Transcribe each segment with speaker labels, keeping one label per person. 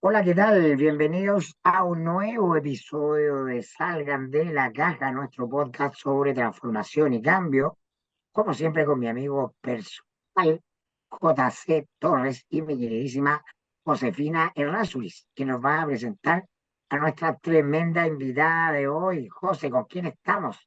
Speaker 1: Hola, ¿qué tal? Bienvenidos a un nuevo episodio de Salgan de la Caja, nuestro podcast sobre transformación y cambio, como siempre con mi amigo personal JC Torres y mi queridísima Josefina Errázuriz, que nos va a presentar a nuestra tremenda invitada de hoy. José, ¿con quién estamos?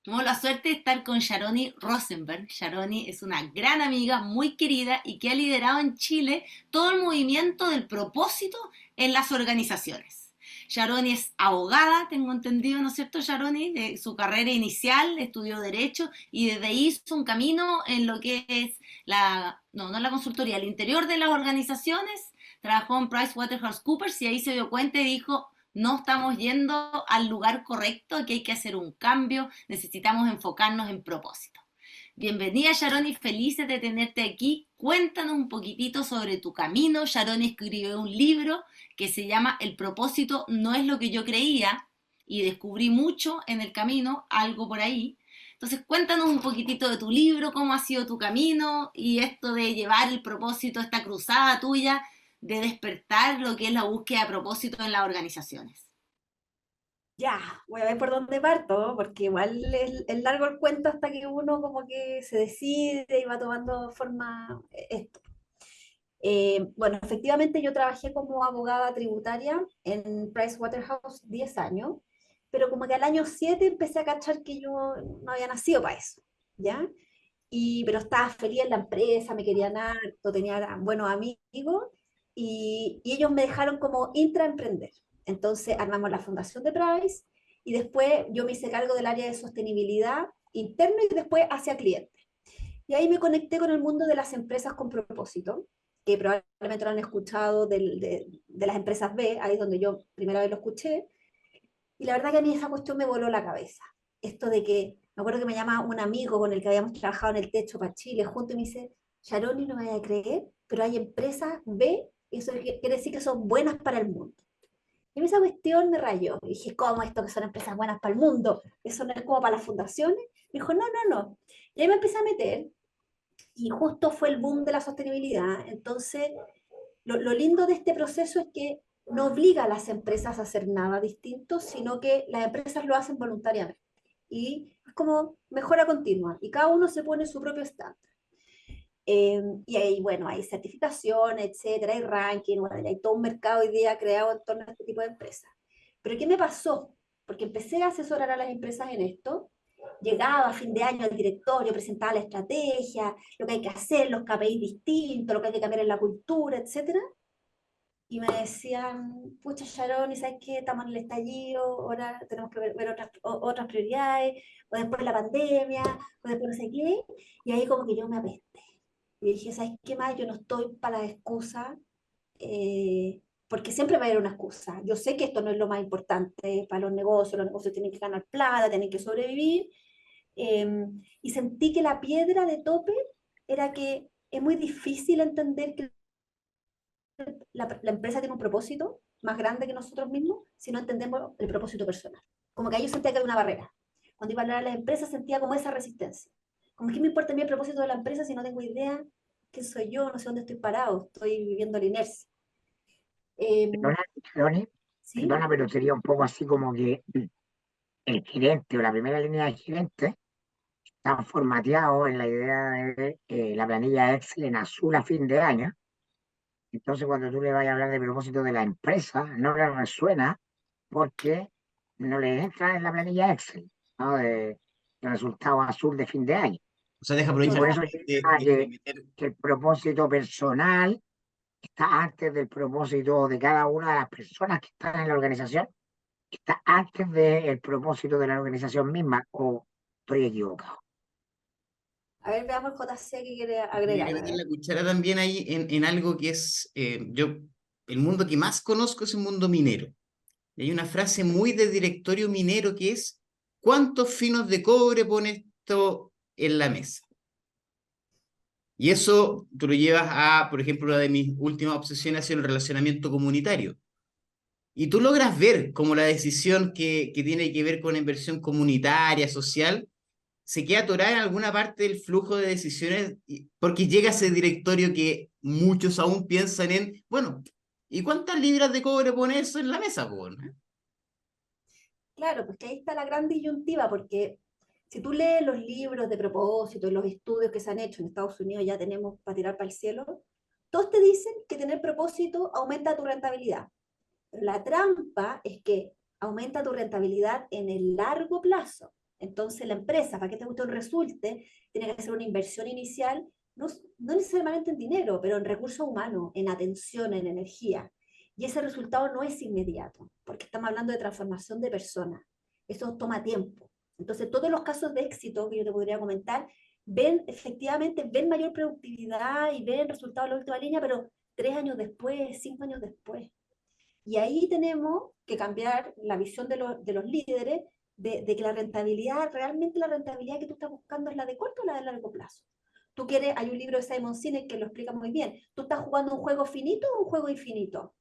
Speaker 2: Tengo la suerte de estar con Sharoni Rosenberg. Sharoni es una gran amiga, muy querida y que ha liderado en Chile todo el movimiento del propósito en las organizaciones. Sharoni es abogada, tengo entendido, ¿no es cierto, Sharoni? De su carrera inicial, estudió Derecho y desde ahí hizo un camino en lo que es no la consultoría, el interior de las organizaciones. Trabajó en PricewaterhouseCoopers y ahí se dio cuenta y dijo, no estamos yendo al lugar correcto, que hay que hacer un cambio, necesitamos enfocarnos en propósito. Bienvenida Sharon y felices de tenerte aquí. Cuéntanos un poquitito sobre tu camino. Sharon escribió un libro que se llama El propósito no es lo que yo creía y descubrí mucho en el camino, algo por ahí. Entonces cuéntanos un poquitito de tu libro, cómo ha sido tu camino y esto de llevar el propósito, esta cruzada tuya de despertar lo que es la búsqueda de propósito en las organizaciones.
Speaker 3: Ya, voy a ver por dónde parto, porque igual es largo el cuento hasta que uno como que se decide y va tomando forma esto. Bueno, efectivamente yo trabajé como abogada tributaria en Pricewaterhouse 10 años, pero como que al año 7 empecé a cachar que yo no había nacido para eso, ¿ya? Pero estaba feliz en la empresa, me querían harto, tenía buenos amigos, y ellos me dejaron como intraemprender. Entonces armamos la fundación de Price, y después yo me hice cargo del área de sostenibilidad interno y después hacia clientes. Y ahí me conecté con el mundo de las empresas con propósito, que probablemente lo han escuchado de las empresas B, ahí es donde yo primera vez lo escuché, y la verdad que a mí esa cuestión me voló la cabeza. Esto de que, me acuerdo que me llama un amigo con el que habíamos trabajado en el techo para Chile junto y me dice, Sharoni, no me vaya a creer, pero hay empresas B, y eso quiere decir que son buenas para el mundo. Y esa cuestión me rayó. Y dije, ¿cómo esto que son empresas buenas para el mundo? ¿Eso no es como para las fundaciones? Me dijo, no, no, no. Y ahí me empecé a meter, y justo fue el boom de la sostenibilidad. Entonces, lo lindo de este proceso es que no obliga a las empresas a hacer nada distinto, sino que las empresas lo hacen voluntariamente. Y es como mejora continua, y cada uno se pone su propio estándar. Y ahí, bueno, hay certificación, etcétera, hay ranking, bueno, hay todo un mercado hoy día creado en torno a este tipo de empresas. Pero ¿qué me pasó? Porque empecé a asesorar a las empresas en esto, llegaba a fin de año al directorio, presentaba la estrategia, lo que hay que hacer, los KPIs distintos, lo que hay que cambiar en la cultura, etcétera, y me decían, pucha Sharon, ¿y sabes qué? Estamos en el estallido, ahora tenemos que ver otras prioridades, o después la pandemia, o después no sé qué, y ahí como que yo me apesté. Y dije, ¿sabes qué más? Yo no estoy para la excusa, porque siempre va a haber una excusa. Yo sé que esto no es lo más importante para los negocios tienen que ganar plata, tienen que sobrevivir, y sentí que la piedra de tope era que es muy difícil entender que la empresa tiene un propósito más grande que nosotros mismos si no entendemos el propósito personal. Como que ahí yo sentía que había una barrera. Cuando iba a hablar a las empresas sentía como esa resistencia. Como que me importa a mí el propósito de la empresa si no tengo idea quién soy yo, no sé dónde estoy parado, estoy viviendo la inercia. Eh,
Speaker 1: Perdona, Ronnie,
Speaker 3: ¿Sí?
Speaker 1: perdona, pero sería un poco así como que el gerente o la primera línea de gerente están formateados en la idea de la planilla Excel en azul a fin de año. Entonces, cuando tú le vayas a hablar de propósito de la empresa, no le resuena porque no le entra en la planilla Excel, ¿no? De resultado azul de fin de año.
Speaker 4: O sea, deja
Speaker 1: Y por
Speaker 4: aprovechar
Speaker 1: eso
Speaker 3: Total.
Speaker 1: yo diría
Speaker 4: de meter.
Speaker 1: que el propósito personal está antes del propósito de cada una de las personas que están en la organización, está antes del propósito de la organización misma, o estoy equivocado.
Speaker 3: A ver, veamos el JC que quiere
Speaker 4: Yo
Speaker 3: agregar.
Speaker 4: quería
Speaker 3: A
Speaker 4: meter
Speaker 3: ver.
Speaker 4: la cuchara también ahí en algo que es, el mundo que más conozco es el mundo minero. Y hay una frase muy de directorio minero que es, ¿cuántos finos de cobre pone esto en la mesa? Y eso tú lo llevas a, por ejemplo, una de mis últimas obsesiones ha sido el relacionamiento comunitario. Y tú logras ver cómo la decisión que tiene que ver con la inversión comunitaria, social, se queda atorada en alguna parte del flujo de decisiones porque llega ese directorio que muchos aún piensan en, bueno, ¿Y cuántas libras de cobre pone eso en la mesa, po?
Speaker 3: Claro, pues que ahí está la gran disyuntiva, porque si tú lees los libros de propósito, los estudios que se han hecho en Estados Unidos, ya tenemos para tirar para el cielo, todos te dicen que tener propósito aumenta tu rentabilidad. Pero la trampa es que aumenta tu rentabilidad en el largo plazo. Entonces la empresa, para que te guste un resulte, tiene que hacer una inversión inicial, no, no necesariamente en dinero, pero en recursos humanos, en atención, en energía. Y ese resultado no es inmediato, porque estamos hablando de transformación de personas. Eso toma tiempo. Entonces, todos los casos de éxito que yo te podría comentar, efectivamente, ven mayor productividad y ven resultados en la última línea, pero 3 años después, 5 años después. Y ahí tenemos que cambiar la visión de los líderes de que la rentabilidad, realmente la rentabilidad que tú estás buscando es la de corto o la de largo plazo. Tú quieres, hay un libro de Simon Sinek que lo explica muy bien. ¿Tú estás jugando un juego finito o un juego infinito?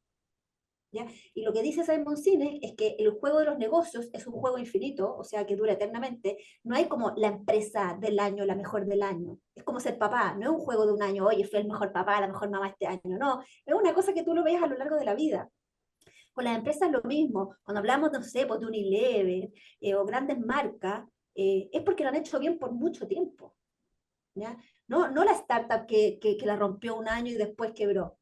Speaker 3: ¿Ya? Y lo que dice Simon Sinek es que el juego de los negocios es un juego infinito, o sea, que dura eternamente. No hay como la empresa del año, la mejor del año. Es como ser papá, no es un juego de un año, oye, fui el mejor papá, la mejor mamá este año. No, es una cosa que tú lo ves a lo largo de la vida. Con las empresas lo mismo. Cuando hablamos, no sé, pues de Unilever o grandes marcas, es porque lo han hecho bien por mucho tiempo. ¿Ya? No, no la startup que la rompió un año y después quebró.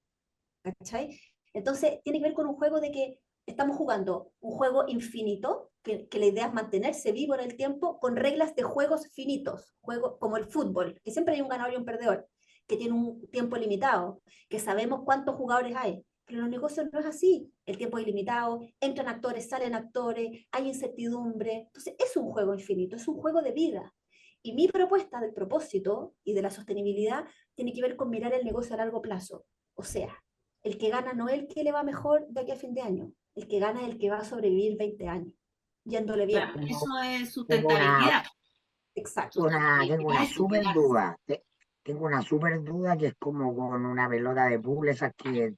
Speaker 3: ¿Cachai? Entonces, tiene que ver con un juego de que estamos jugando un juego infinito, que la idea es mantenerse vivo en el tiempo con reglas de juegos finitos, juego, como el fútbol, que siempre hay un ganador y un perdedor, que tiene un tiempo limitado, que sabemos cuántos jugadores hay. Pero en los negocios no es así. El tiempo es ilimitado, entran actores, salen actores, hay incertidumbre. Entonces, es un juego infinito, es un juego de vida. Y mi propuesta del propósito y de la sostenibilidad tiene que ver con mirar el negocio a largo plazo. O sea, el que gana no es el que le va mejor de aquí a fin de año. El que gana es el que va a sobrevivir 20 años, yéndole bien.
Speaker 2: Claro, eso es
Speaker 1: Tengo una,
Speaker 2: sustentabilidad.
Speaker 3: Exacto.
Speaker 1: tengo
Speaker 2: Sustentabilidad
Speaker 1: una
Speaker 2: es
Speaker 1: súper
Speaker 2: superarse.
Speaker 1: duda. Tengo una súper duda que es como con una pelota de pool, esas que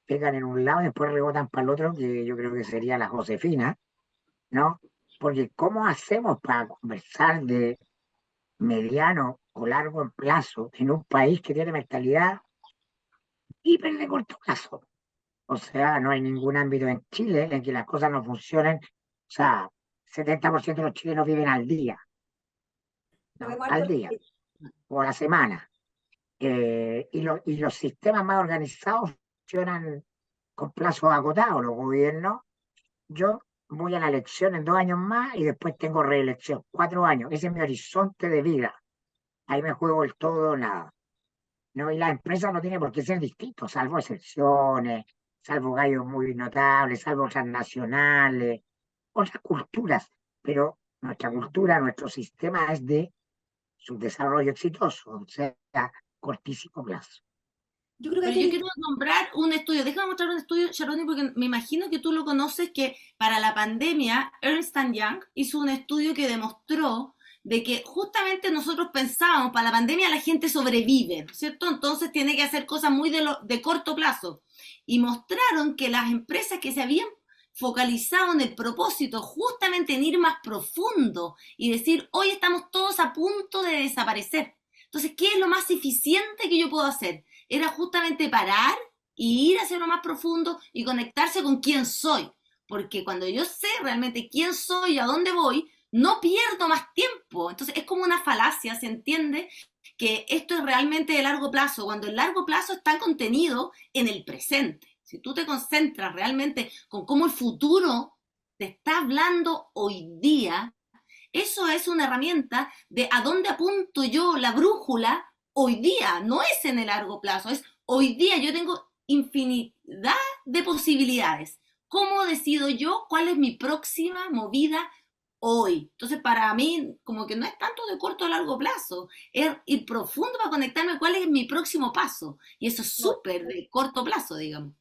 Speaker 1: pegan en un lado y después rebotan para el otro, que yo creo que sería la Josefina, ¿no? Porque ¿cómo hacemos para conversar de mediano o largo plazo en un país que tiene mentalidad hiper de corto plazo? O sea, no hay ningún ámbito en Chile en que las cosas no funcionen. O sea, 70% de los chilenos viven al día,
Speaker 3: Lo
Speaker 1: ¿no?
Speaker 3: vemos harto
Speaker 1: Al
Speaker 3: en
Speaker 1: día o a la semana. Y los sistemas más organizados funcionan con plazos acotados. Los gobiernos, yo voy a la elección en 2 años más y después tengo reelección, 4 años. Ese es mi horizonte de vida. Ahí me juego el todo o nada. ¿No? Y la empresa no tiene por qué ser distinto, salvo excepciones, salvo gallos muy notables, salvo transnacionales, otras culturas. Pero nuestra cultura, nuestro sistema es de su desarrollo exitoso, o sea, cortísimo plazo.
Speaker 3: Yo creo que
Speaker 2: Pero
Speaker 3: aquí
Speaker 2: yo
Speaker 3: hay
Speaker 2: quiero nombrar un estudio. Déjame mostrar un estudio, Sharoni, porque me imagino que tú lo conoces, que para la pandemia Ernst Young hizo un estudio que demostró de que justamente nosotros pensábamos, para la pandemia la gente sobrevive, ¿cierto? Entonces tiene que hacer cosas muy de corto plazo. Y mostraron que las empresas que se habían focalizado en el propósito, justamente en ir más profundo y decir, hoy estamos todos a punto de desaparecer. Entonces, ¿qué es lo más eficiente que yo puedo hacer? Era justamente parar y ir hacia lo más profundo y conectarse con quién soy. Porque cuando yo sé realmente quién soy y a dónde voy, no pierdo más tiempo. Entonces es como una falacia, ¿se entiende? Que esto es realmente de largo plazo, cuando el largo plazo está contenido en el presente. Si tú te concentras realmente con cómo el futuro te está hablando hoy día, eso es una herramienta de a dónde apunto yo la brújula hoy día, no es en el largo plazo, es hoy día. Yo tengo infinidad de posibilidades. ¿Cómo decido yo cuál es mi próxima movida hoy? Entonces, para mí, como que no es tanto de corto o largo plazo, es ir profundo para conectarme cuál es mi próximo paso. Y eso es
Speaker 3: no,
Speaker 2: súper de corto plazo, digamos.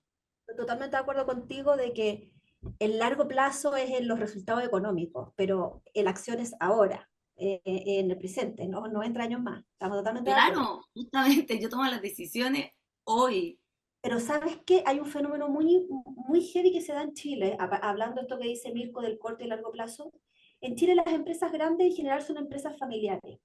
Speaker 3: estoy totalmente de acuerdo contigo de que el largo plazo es en los resultados económicos, pero la acción es ahora, en el presente, ¿no? No entre años más. Estamos totalmente de acuerdo.
Speaker 2: Claro, justamente yo tomo las decisiones hoy.
Speaker 3: Pero ¿sabes qué? Hay un fenómeno muy, muy heavy que se da en Chile, hablando de esto que dice Mirko del corto y largo plazo. En Chile las empresas grandes en general son empresas familiares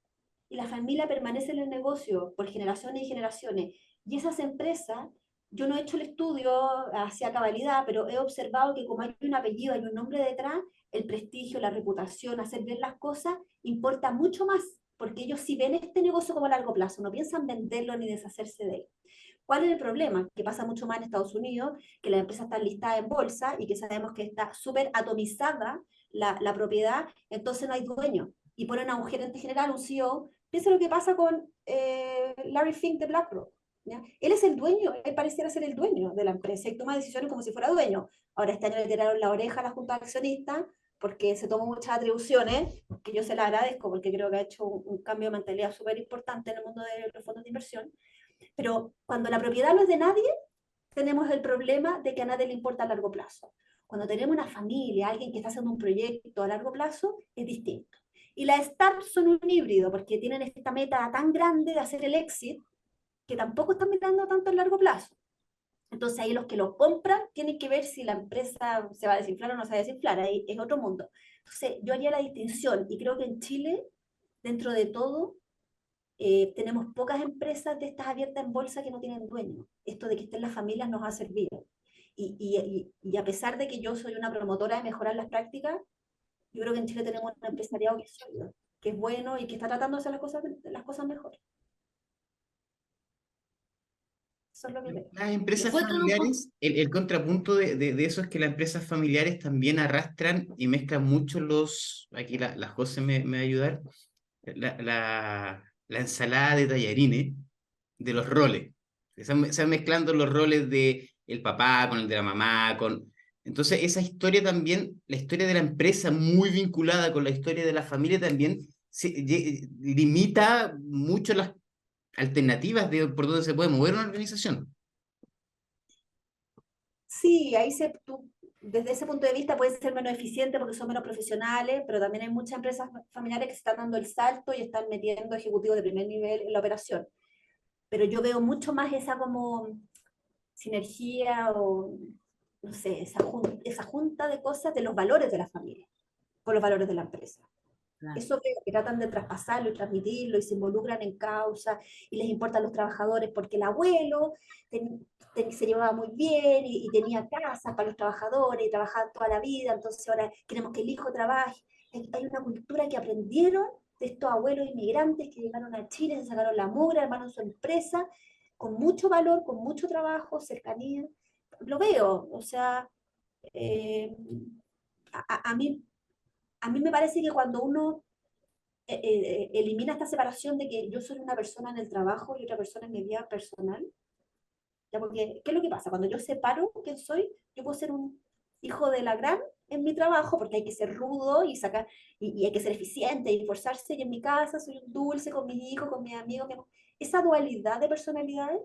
Speaker 3: y la familia permanece en el negocio por generaciones y generaciones. Y esas empresas yo no he hecho el estudio hacia cabalidad, pero he observado que como hay un apellido, hay un nombre detrás, el prestigio, la reputación, hacer bien las cosas, importa mucho más, porque ellos sí ven este negocio como a largo plazo, no piensan venderlo ni deshacerse de él. ¿Cuál es el problema? Que pasa mucho más en Estados Unidos, que las empresas están listadas en bolsa y que sabemos que está súper atomizada la propiedad, entonces no hay dueño. Y ponen a un gerente general, un CEO. Piensa lo que pasa con Larry Fink de BlackRock. ¿Ya? Él es el dueño, él pareciera ser el dueño de la empresa y toma decisiones como si fuera dueño. Ahora este año le tiraron la oreja a la Junta de Accionistas porque se tomó muchas atribuciones, que yo se la agradezco porque creo que ha hecho un cambio de mentalidad súper importante en el mundo de los fondos de inversión. Pero cuando la propiedad no es de nadie, tenemos el problema de que a nadie le importa a largo plazo. Cuando tenemos una familia, alguien que está haciendo un proyecto a largo plazo, es distinto. Y las startups son un híbrido, porque tienen esta meta tan grande de hacer el exit, que tampoco están mirando tanto a largo plazo. Entonces ahí los que lo compran tienen que ver si la empresa se va a desinflar o no se va a desinflar, ahí es otro mundo. Entonces yo haría la distinción, y creo que en Chile, dentro de todo, tenemos pocas empresas de estas abiertas en bolsa que no tienen dueño. Esto de que estén las familias nos ha servido. Y a pesar de que yo soy una promotora de mejorar las prácticas, yo creo que en Chile tenemos un empresariado que es sólido, que es bueno y que está tratando de hacer las cosas mejor. Eso es lo que creo.
Speaker 4: Las
Speaker 2: Yo
Speaker 4: empresas
Speaker 2: encuentro un poco,
Speaker 4: familiares, el contrapunto de eso es que las empresas familiares también arrastran y mezclan mucho aquí la José me va a ayudar, la ensalada de tallarines de los roles. Se van mezclando los roles de el papá con el de la mamá, entonces esa historia también, la historia de la empresa muy vinculada con la historia de la familia también limita mucho las alternativas de por donde se puede mover una organización.
Speaker 3: Sí, tú, desde ese punto de vista puede ser menos eficiente porque son menos profesionales, pero también hay muchas empresas familiares que se están dando el salto y están metiendo ejecutivos de primer nivel en la operación. Pero yo veo mucho más esa como sinergia o, no sé, esa junta de cosas de los valores de la familia con los valores de la empresa.
Speaker 2: claro.
Speaker 3: Eso que tratan de traspasarlo y transmitirlo y se involucran en causa y les importan los trabajadores porque el abuelo se llevaba muy bien y tenía casas para los trabajadores y trabajaban toda la vida, entonces ahora queremos que el hijo trabaje. Hay una cultura que aprendieron de estos abuelos inmigrantes que llegaron a Chile, se sacaron la mugre, armaron su empresa con mucho valor, con mucho trabajo, cercanía. Lo veo, o sea, eh, a, a mí a mí me parece que cuando uno elimina esta separación de que yo soy una persona en el trabajo y otra persona en mi vida personal, ¿ya? Porque, ¿qué es lo que pasa? Cuando yo separo quién soy, yo puedo ser un hijo de la gran en mi trabajo, porque hay que ser rudo y sacar, y hay que ser eficiente y esforzarse, y en mi casa soy un dulce con mis hijos, con mis amigos. Esa dualidad de personalidades,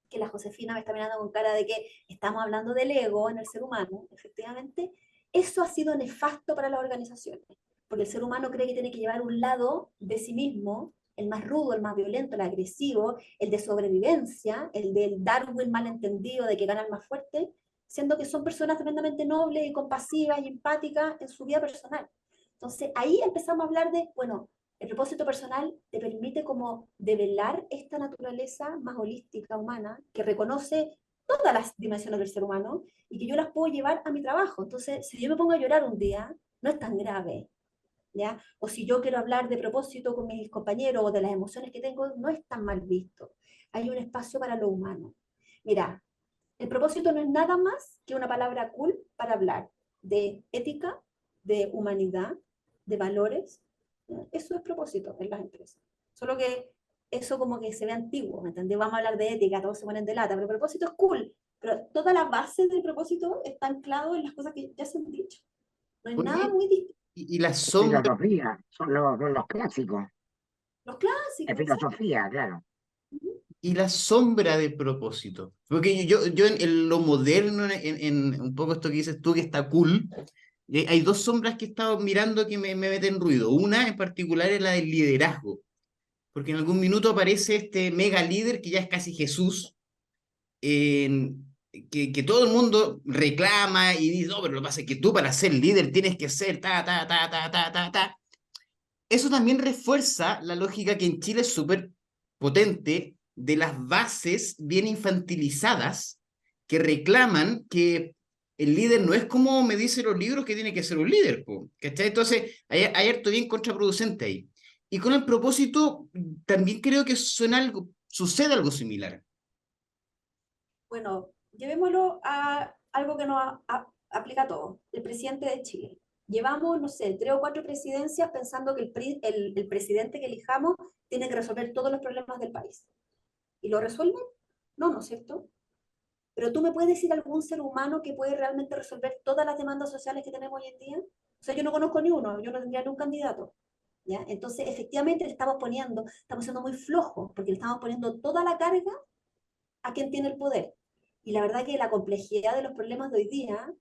Speaker 3: que la Josefina me está mirando con cara de que estamos hablando del ego en el ser humano, efectivamente, eso ha sido nefasto para las organizaciones, porque el ser humano cree que tiene que llevar un lado de sí mismo, el más rudo, el más violento, el agresivo, el de sobrevivencia, el del Darwin malentendido de que gana el más fuerte, siendo que son personas tremendamente nobles y compasivas y empáticas en su vida personal. Entonces ahí empezamos a hablar de, bueno, el propósito personal te permite como develar esta naturaleza más holística, humana, que reconoce todas las dimensiones del ser humano y que yo las puedo llevar a mi trabajo. Entonces, si yo me pongo a llorar un día, no es tan grave, ¿ya? O si yo quiero hablar de propósito con mis compañeros o de las emociones que tengo, no es tan mal visto. Hay un espacio para lo humano. Mira, el propósito no es nada más que una palabra cool para hablar de ética, de humanidad, de valores. Eso es propósito en las empresas. Solo que eso como que se ve antiguo, ¿me entendés? Vamos a hablar de ética, todos se ponen de lata, pero el propósito es cool. Pero toda la base del propósito está anclado en las cosas que ya se han dicho. No hay nada
Speaker 4: Oye,
Speaker 3: muy distinto.
Speaker 4: y la sombra,
Speaker 1: Filosofía, son los clásicos.
Speaker 3: Los
Speaker 1: Es
Speaker 3: clásicos, exacto.
Speaker 1: filosofía, claro.
Speaker 4: y la sombra de propósito. Porque yo en lo moderno, en un poco esto que dices tú, que está cool, hay dos sombras que he estado mirando que me meten ruido. Una en particular es la del liderazgo, porque en algún minuto aparece este mega líder que ya es casi Jesús, que todo el mundo reclama y dice, no, pero lo que pasa es que tú para ser líder tienes que ser ta, ta, ta, ta, ta, ta, ta. Eso también refuerza la lógica que en Chile es súper potente de las bases bien infantilizadas que reclaman que el líder no es como me dicen los libros que tiene que ser un líder, po, ¿cachai? Entonces hay harto bien contraproducente ahí. Y con el propósito, también creo que sucede algo similar.
Speaker 3: Bueno, llevémoslo a algo que aplica a todos, el presidente de Chile. Llevamos, no sé, 3 o 4 presidencias pensando que el presidente que elijamos tiene que resolver todos los problemas del país. ¿Y lo resuelve? No, ¿no es cierto? Pero tú me puedes decir algún ser humano que puede realmente resolver todas las demandas sociales que tenemos hoy en día. O sea, yo no conozco ni uno, yo no tendría ni un candidato. ¿Ya? Entonces, efectivamente, estamos siendo muy flojos, porque le estamos poniendo toda la carga a quien tiene el poder. Y la verdad que la complejidad de los problemas de hoy día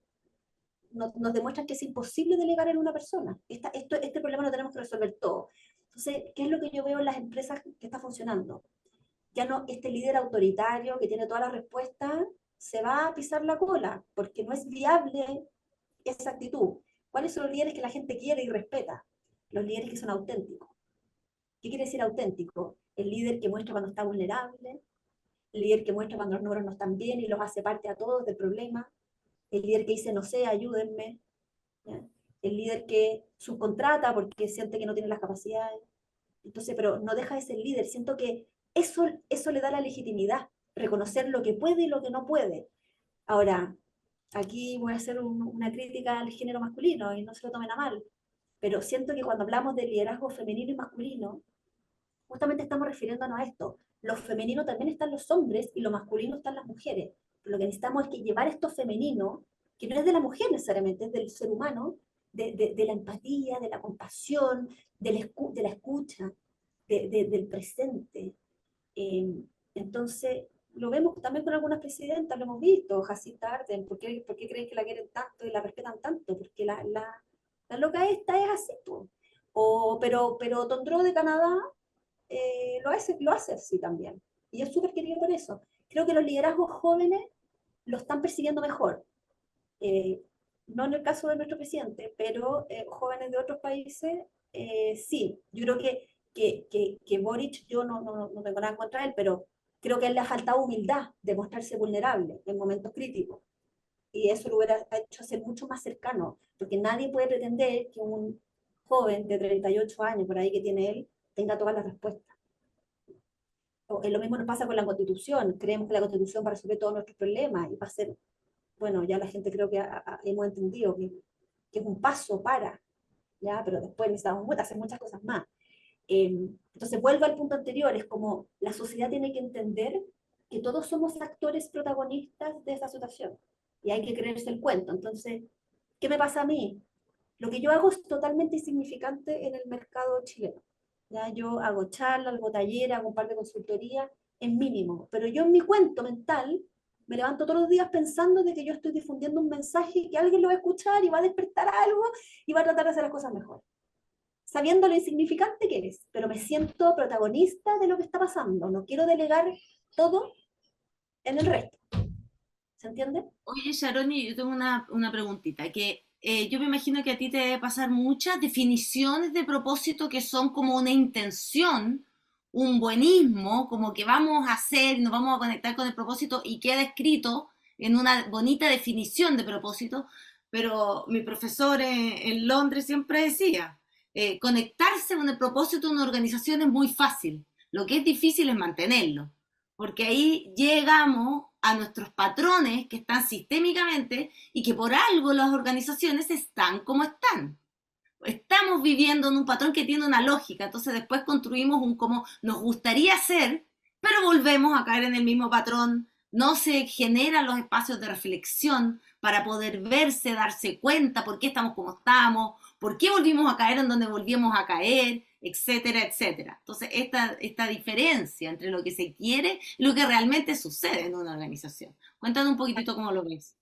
Speaker 3: nos demuestra que es imposible delegar en una persona. Este problema lo tenemos que resolver todo. Entonces, ¿qué es lo que yo veo en las empresas que está funcionando? Ya no, este líder autoritario que tiene todas las respuestas se va a pisar la cola, porque no es viable esa actitud. ¿Cuáles son los líderes que la gente quiere y respeta? Los líderes que son auténticos. ¿Qué quiere decir auténtico? El líder que muestra cuando está vulnerable, el líder que muestra cuando los números no están bien y los hace parte a todos del problema, el líder que dice, no sé, ayúdenme, ¿ya? El líder que subcontrata porque siente que no tiene las capacidades. Entonces, pero no deja de ser líder. Siento que eso le da la legitimidad, reconocer lo que puede y lo que no puede. Ahora, aquí voy a hacer una crítica al género masculino y no se lo tomen a mal, pero siento que cuando hablamos de liderazgo femenino y masculino, justamente estamos refiriéndonos a esto. Lo femenino también están los hombres y lo masculino están las mujeres. Pero lo que necesitamos es que llevar esto femenino, que no es de la mujer necesariamente, es del ser humano, de la empatía, de la compasión, de la escucha, del presente. Entonces, lo vemos también con algunas presidentas, lo hemos visto, Jacinta Ardern, por qué creen que la quieren tanto y la respetan tanto? Porque la loca esta es así, pues. Pero Tondreau de Canadá lo hace así también. Y es súper querido por eso. Creo que los liderazgos jóvenes lo están persiguiendo mejor. Eh, no en el caso de nuestro presidente, pero jóvenes de otros países, sí. Yo creo que Boric, yo no tengo nada contra él, pero creo que a él le ha faltado humildad de mostrarse vulnerable en momentos críticos. Y eso lo hubiera hecho ser mucho más cercano, porque nadie puede pretender que un joven de 38 años, por ahí que tiene él, tenga todas las respuestas. Lo mismo nos pasa con la Constitución. Creemos que la Constitución va a resolver todos nuestros problemas y va a ser, bueno, ya la gente creo que hemos entendido que es un paso para, ¿ya? Pero después necesitamos hacer muchas cosas más. Entonces vuelvo al punto anterior, es como la sociedad tiene que entender que todos somos actores protagonistas de esta situación y hay que creerse el cuento. Entonces, ¿qué me pasa a mí? Lo que yo hago es totalmente insignificante en el mercado chileno. ¿Ya? Yo hago charlas, hago talleres, hago un par de consultorías, es mínimo. Pero yo en mi cuento mental me levanto todos los días pensando de que yo estoy difundiendo un mensaje que alguien lo va a escuchar y va a despertar algo y va a tratar de hacer las cosas mejor. Sabiendo lo insignificante que es, pero me siento protagonista de lo que está pasando. No quiero delegar todo en el resto. ¿Se entiende?
Speaker 2: Oye, Sharoni, yo tengo una preguntita, que yo me imagino que a ti te debe pasar muchas definiciones de propósito que son como una intención, un buenismo, como que vamos a hacer, nos vamos a conectar con el propósito y queda escrito en una bonita definición de propósito, pero mi profesor en Londres siempre decía, conectarse con el propósito de una organización es muy fácil, lo que es difícil es mantenerlo, porque ahí llegamos a nuestros patrones que están sistémicamente y que por algo las organizaciones están como están. Estamos viviendo en un patrón que tiene una lógica, entonces después construimos un como nos gustaría ser, pero volvemos a caer en el mismo patrón, no se generan los espacios de reflexión para poder verse, darse cuenta por qué estamos como estamos, por qué volvimos a caer en donde volvimos a caer, etcétera, etcétera. Entonces, esta diferencia entre lo que se quiere y lo que realmente sucede en una organización. Cuéntanos un poquitito cómo lo ves.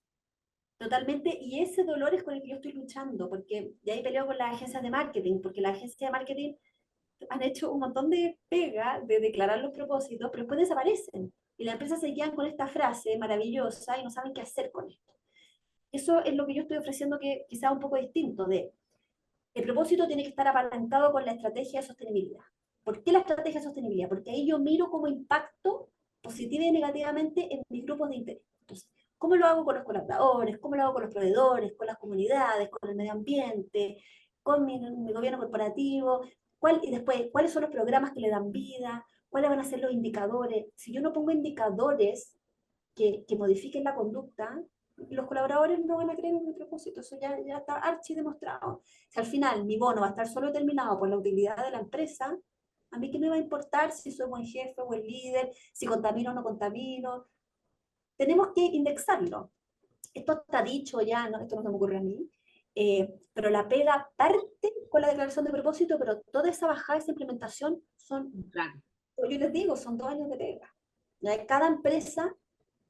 Speaker 3: Totalmente, y ese dolor es con el que yo estoy luchando, porque de ahí peleo con las agencias de marketing, porque las agencias de marketing han hecho un montón de pega de declarar los propósitos, pero después desaparecen. Y las empresas se quedan con esta frase maravillosa y no saben qué hacer con esto. Eso es lo que yo estoy ofreciendo que quizá un poco distinto, de el propósito tiene que estar apalancado con la estrategia de sostenibilidad. ¿Por qué la estrategia de sostenibilidad? Porque ahí yo miro cómo impacto positiva y negativamente en mis grupos de interés. Entonces, ¿cómo lo hago con los colaboradores? ¿Cómo lo hago con los proveedores? ¿Con las comunidades? ¿Con el medio ambiente? ¿Con mi gobierno corporativo? Y después, ¿cuáles son los programas que le dan vida? ¿Cuáles van a ser los indicadores? Si yo no pongo indicadores que modifiquen la conducta, los colaboradores no van a creer en mi propósito. Eso ya está archi demostrado. Si al final mi bono va a estar solo determinado por la utilidad de la empresa, a mí qué me va a importar si soy buen jefe o buen líder, si contamino o no contamino. Tenemos que indexarlo. Esto está dicho ya, ¿no? Esto no se me ocurre a mí, pero la pega parte con la declaración de propósito, pero toda esa bajada, esa implementación son,
Speaker 2: Claro.
Speaker 3: yo les digo, son 2 años de pega. ¿Ya? Cada empresa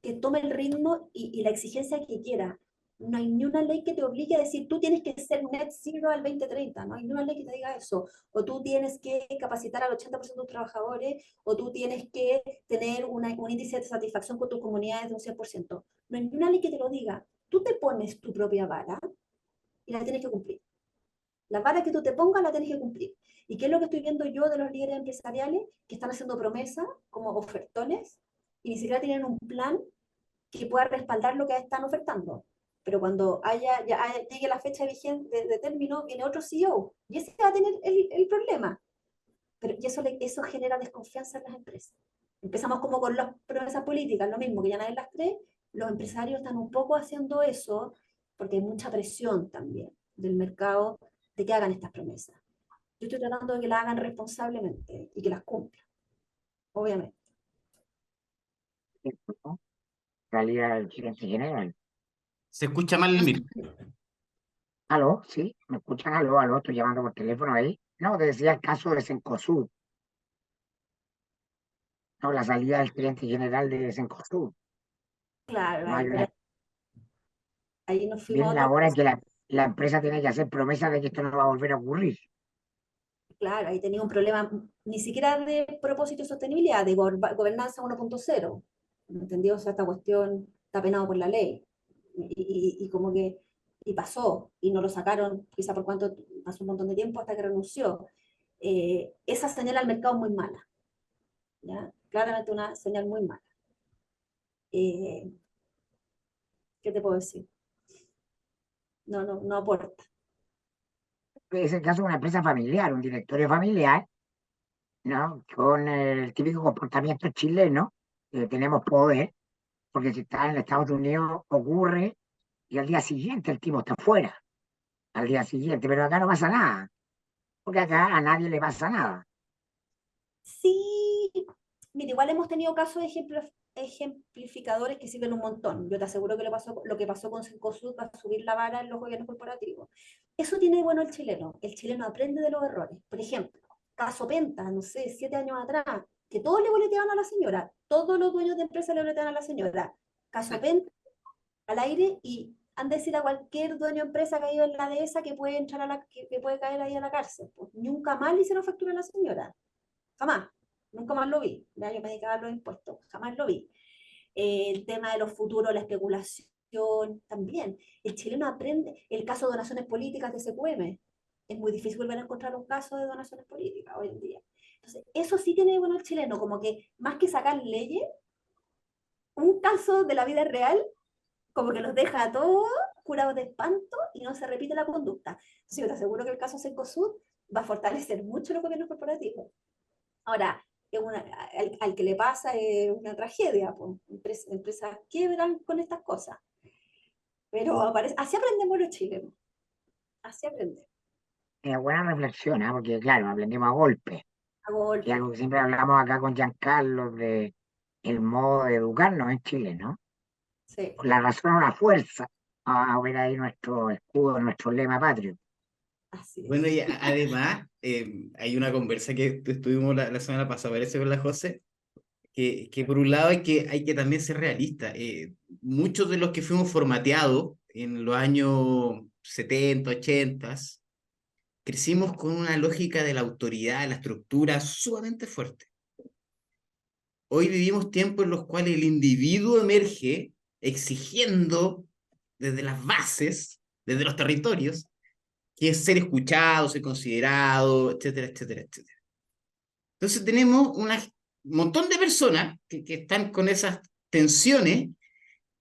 Speaker 3: que tome el ritmo y la exigencia que quiera. No hay ni una ley que te obligue a decir, tú tienes que ser net zero al 2030, no hay ni una ley que te diga eso, o tú tienes que capacitar al 80% de tus trabajadores, o tú tienes que tener un índice de satisfacción con tus comunidades de un 100%. No hay ni una ley que te lo diga. Tú te pones tu propia vara y la tienes que cumplir. La vara que tú te pongas la tienes que cumplir. ¿Y qué es lo que estoy viendo yo de los líderes empresariales que están haciendo promesas como ofertones y ni siquiera tienen un plan que pueda respaldar lo que están ofertando? Pero cuando llegue la fecha de término, viene otro CEO y ese va a tener el problema. Y eso genera desconfianza en las empresas. Empezamos como con las promesas políticas, lo mismo, que ya nadie las cree. Los empresarios están un poco haciendo eso porque hay mucha presión también del mercado de que hagan estas promesas. Yo estoy tratando de que las hagan responsablemente y que las cumplan, obviamente.
Speaker 1: ¿no? Salía el gerente general.
Speaker 4: Se escucha mal el mir.
Speaker 1: ¿Aló? ¿Sí? ¿Me escuchan? ¿Aló? ¿Aló? Estoy llamando por teléfono ahí. No, te decía el caso de Cencosud. No, la salida del gerente general de Cencosud.
Speaker 3: Claro,
Speaker 1: No hay una.
Speaker 3: ahí nos fuimos a
Speaker 1: Viene la
Speaker 3: otra
Speaker 1: hora en
Speaker 3: cosa.
Speaker 1: que la empresa tiene que hacer promesas de que esto no va a volver a ocurrir.
Speaker 3: Claro, ahí tenía un problema ni siquiera de propósito y sostenibilidad, de gobernanza 1.0. ¿Me entendió? O sea, esta cuestión está penado por la ley. Y como que y pasó, y no lo sacaron, quizá por cuánto, pasó un montón de tiempo hasta que renunció. Esa señal al mercado es muy mala. ¿Ya? Claramente una señal muy mala. Eh, ¿Qué te puedo decir? No aporta.
Speaker 1: Es el caso de una empresa familiar, un directorio familiar, ¿no? Con el típico comportamiento chileno, tenemos poder, porque si está en Estados Unidos ocurre y al día siguiente el tipo está fuera, al día siguiente, pero acá no pasa nada, porque acá a nadie le pasa nada.
Speaker 3: Sí, mira, igual hemos tenido casos ejemplificadores que sirven un montón. Yo te aseguro que lo que pasó con Cencosud va a subir la vara en los gobiernos corporativos. Eso tiene de bueno el chileno. El chileno aprende de los errores. Por ejemplo, caso Penta, no sé, 7 años atrás, que todos le boleteaban a la señora, todos los dueños de empresas le boleteaban a la señora. Caso Penta, al aire, y han de decir a cualquier dueño de empresa que ha ido en la dehesa que puede entrar que puede caer ahí a la cárcel. Pues nunca más le hicieron factura a la señora. Jamás, nunca más lo vi. Ya yo me dedicaba a los impuestos, jamás lo vi. El tema de los futuros, la especulación, también. El chileno aprende, el caso de donaciones políticas de SQM. Es muy difícil volver a encontrar un caso de donaciones políticas hoy en día. Entonces, eso sí tiene bueno el chileno, como que más que sacar leyes, un caso de la vida real, como que los deja a todos curados de espanto y no se repite la conducta. Entonces, yo te aseguro que el caso Cencosud va a fortalecer mucho los gobiernos corporativos. Ahora, al que le pasa es una tragedia, pues. Empresas quiebran con estas cosas. Pero así aprendemos los chilenos, así aprendemos.
Speaker 1: Buena reflexión, ¿ah? Porque claro, aprendimos a golpe,
Speaker 3: A
Speaker 1: que es
Speaker 3: golpe.
Speaker 1: algo que siempre hablamos acá con Giancarlo de el modo de educarnos en Chile, ¿no?
Speaker 3: Sí,
Speaker 1: Por la razón o la fuerza, a ver ahí nuestro escudo, nuestro lema patrio.
Speaker 3: así
Speaker 4: Bueno,
Speaker 3: es.
Speaker 4: y además, hay una conversa que estuvimos la semana pasada, parece, con la José, que por un lado hay que también ser realista. Muchos de los que fuimos formateados en los años 70, 80, crecimos con una lógica de la autoridad, la estructura sumamente fuerte. Hoy vivimos tiempos en los cuales el individuo emerge exigiendo desde las bases, desde los territorios, que es ser escuchado, ser considerado, etcétera, etcétera, etcétera. Entonces tenemos un montón de personas que están con esas tensiones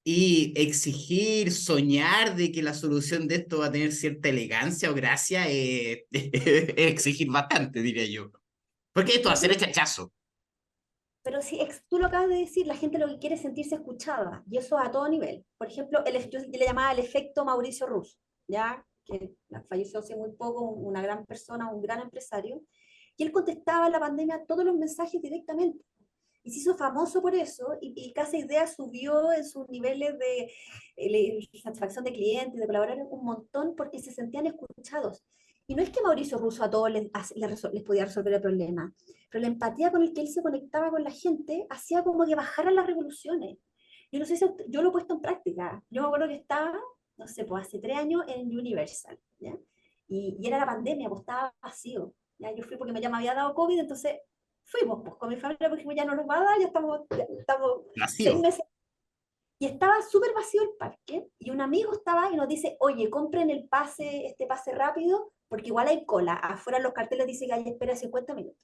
Speaker 4: y exigir, soñar de que la solución de esto va a tener cierta elegancia o gracia, es exigir bastante, diría yo. Porque esto va a
Speaker 3: Pero
Speaker 4: ser el chachazo.
Speaker 3: Pero si tú lo acabas de decir, la gente lo que quiere es sentirse escuchada, y eso a todo nivel. Por ejemplo, yo le llamaba el efecto Mauricio Rus, ¿ya? Que falleció hace muy poco, una gran persona, un gran empresario, y él contestaba en la pandemia todos los mensajes directamente. Y se hizo famoso por eso, y Casa Idea subió en sus niveles de satisfacción de clientes, de colaboradores, un montón, porque se sentían escuchados. Y no es que Mauricio Russo a todos les podía resolver el problema, pero la empatía con el que él se conectaba con la gente hacía como que bajaran las revoluciones. Yo no sé si yo lo he puesto en práctica. Yo me acuerdo que estaba, no sé, pues hace 3 años en Universal, ¿ya? Y era la pandemia, pues estaba vacío. ¿Ya? Yo fui porque ya me había dado COVID, entonces fuimos pues, con mi familia porque ya no nos va a dar, ya estamos seis
Speaker 4: Vacío.
Speaker 3: meses. Y estaba súper vacío el parque, y un amigo estaba y nos dice, oye, compren el pase, este pase rápido, porque igual hay cola. Afuera los carteles dicen que hay espera 50 minutos.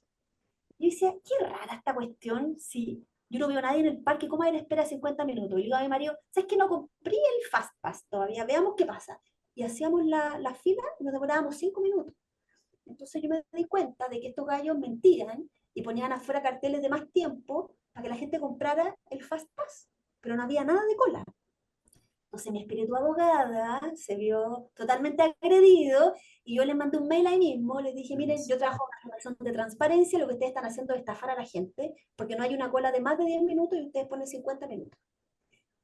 Speaker 3: Y yo decía, qué rara esta cuestión, si yo no veo a nadie en el parque, ¿cómo hay una espera 50 minutos? Y le digo a mi marido, ¿sabes que no compré el Fast Pass todavía? Veamos qué pasa. Y hacíamos la fila y nos demorábamos 5 minutos. Entonces yo me di cuenta de que estos gallos mentían y ponían afuera carteles de más tiempo para que la gente comprara el Fast Pass, pero no había nada de cola. Entonces mi espíritu abogada se vio totalmente agredido y yo le mandé un mail ahí mismo, les dije, miren, yo trabajo en una relación de transparencia, lo que ustedes están haciendo es estafar a la gente, porque no hay una cola de más de 10 minutos y ustedes ponen 50 minutos.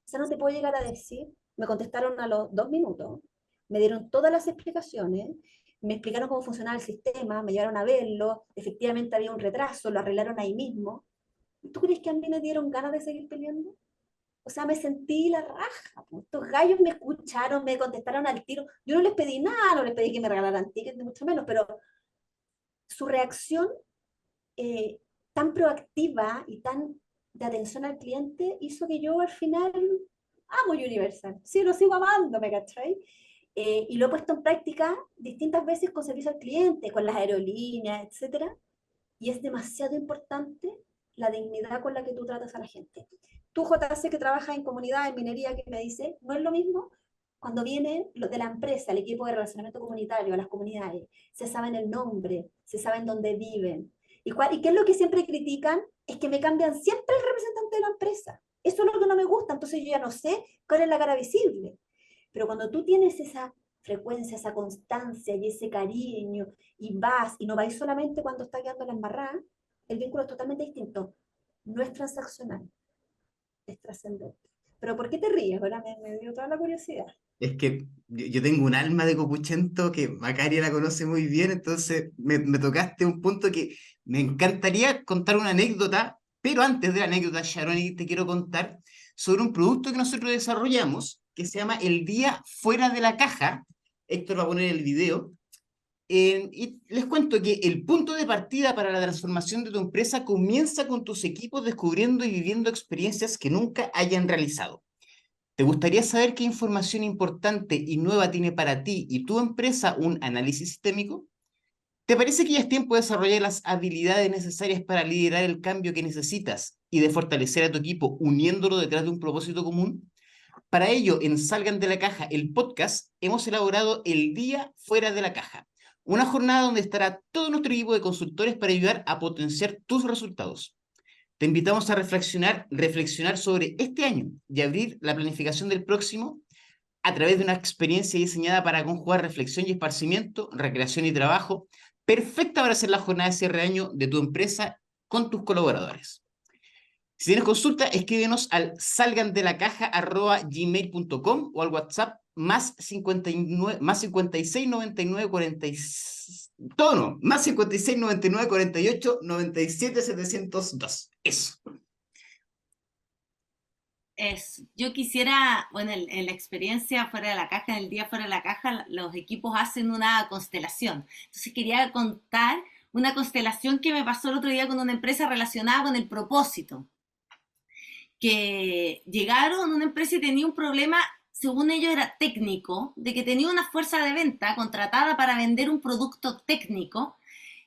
Speaker 3: O sea, no te puedo llegar a decir, me contestaron a los 2 minutos, me dieron todas las explicaciones, me explicaron cómo funcionaba el sistema, me llevaron a verlo, efectivamente había un retraso, lo arreglaron ahí mismo. ¿Tú crees que a mí me dieron ganas de seguir peleando? O sea, me sentí la raja. Pues. Estos gallos me escucharon, me contestaron al tiro. Yo no les pedí nada, no les pedí que me regalaran tickets, ni mucho menos, pero su reacción eh, tan proactiva y tan de atención al cliente hizo que yo al final amo Universal. Sí, lo sigo amando, ¿me cachai? Y lo he puesto en práctica distintas veces con servicio al cliente, con las aerolíneas, etcétera. Y es demasiado importante la dignidad con la que tú tratas a la gente. Tú, JC, que trabajas en comunidad, en minería, que me dice, no es lo mismo cuando vienen los de la empresa, el equipo de relacionamiento comunitario, a las comunidades, se saben el nombre, se saben dónde viven. ¿Y qué es lo que siempre critican? Es que me cambian siempre el representante de la empresa. Eso es lo que no me gusta, entonces yo ya no sé cuál es la cara visible. Pero cuando tú tienes esa frecuencia, esa constancia y ese cariño, y no vais solamente cuando está quedando la embarrada, el vínculo es totalmente distinto. No es transaccional, es trascendente. Pero ¿por qué te ríes? Ahora me dio toda la curiosidad.
Speaker 4: Es que yo tengo un alma de copuchento que Macaria la conoce muy bien, entonces me tocaste un punto que me encantaría contar una anécdota, pero antes de la anécdota, Sharon, te quiero contar sobre un producto que nosotros desarrollamos que se llama El Día Fuera de la Caja. Héctor va a poner el video. Y les cuento que el punto de partida para la transformación de tu empresa comienza con tus equipos descubriendo y viviendo experiencias que nunca hayan realizado. ¿Te gustaría saber qué información importante y nueva tiene para ti y tu empresa un análisis sistémico? ¿Te parece que ya es tiempo de desarrollar las habilidades necesarias para liderar el cambio que necesitas y de fortalecer a tu equipo uniéndolo detrás de un propósito común? Para ello, en Salgan de la Caja, el podcast, hemos elaborado El Día Fuera de la Caja, una jornada donde estará todo nuestro equipo de consultores para ayudar a potenciar tus resultados. Te invitamos a reflexionar sobre este año y abrir la planificación del próximo a través de una experiencia diseñada para conjugar reflexión y esparcimiento, recreación y trabajo, perfecta para hacer la jornada de cierre de año de tu empresa con tus colaboradores. Si tienes consulta, escríbenos al salgandelacaja@gmail.com o al WhatsApp más 59, más 56 99 46, todo no, más 56 99 48 97 702. Eso.
Speaker 2: Yo quisiera, bueno, en la experiencia fuera de la caja, en el día fuera de la caja, los equipos hacen una constelación. Entonces quería contar una constelación que me pasó el otro día con una empresa relacionada con el propósito. Que llegaron a una empresa y tenía un problema, según ellos era técnico, de que tenía una fuerza de venta contratada para vender un producto técnico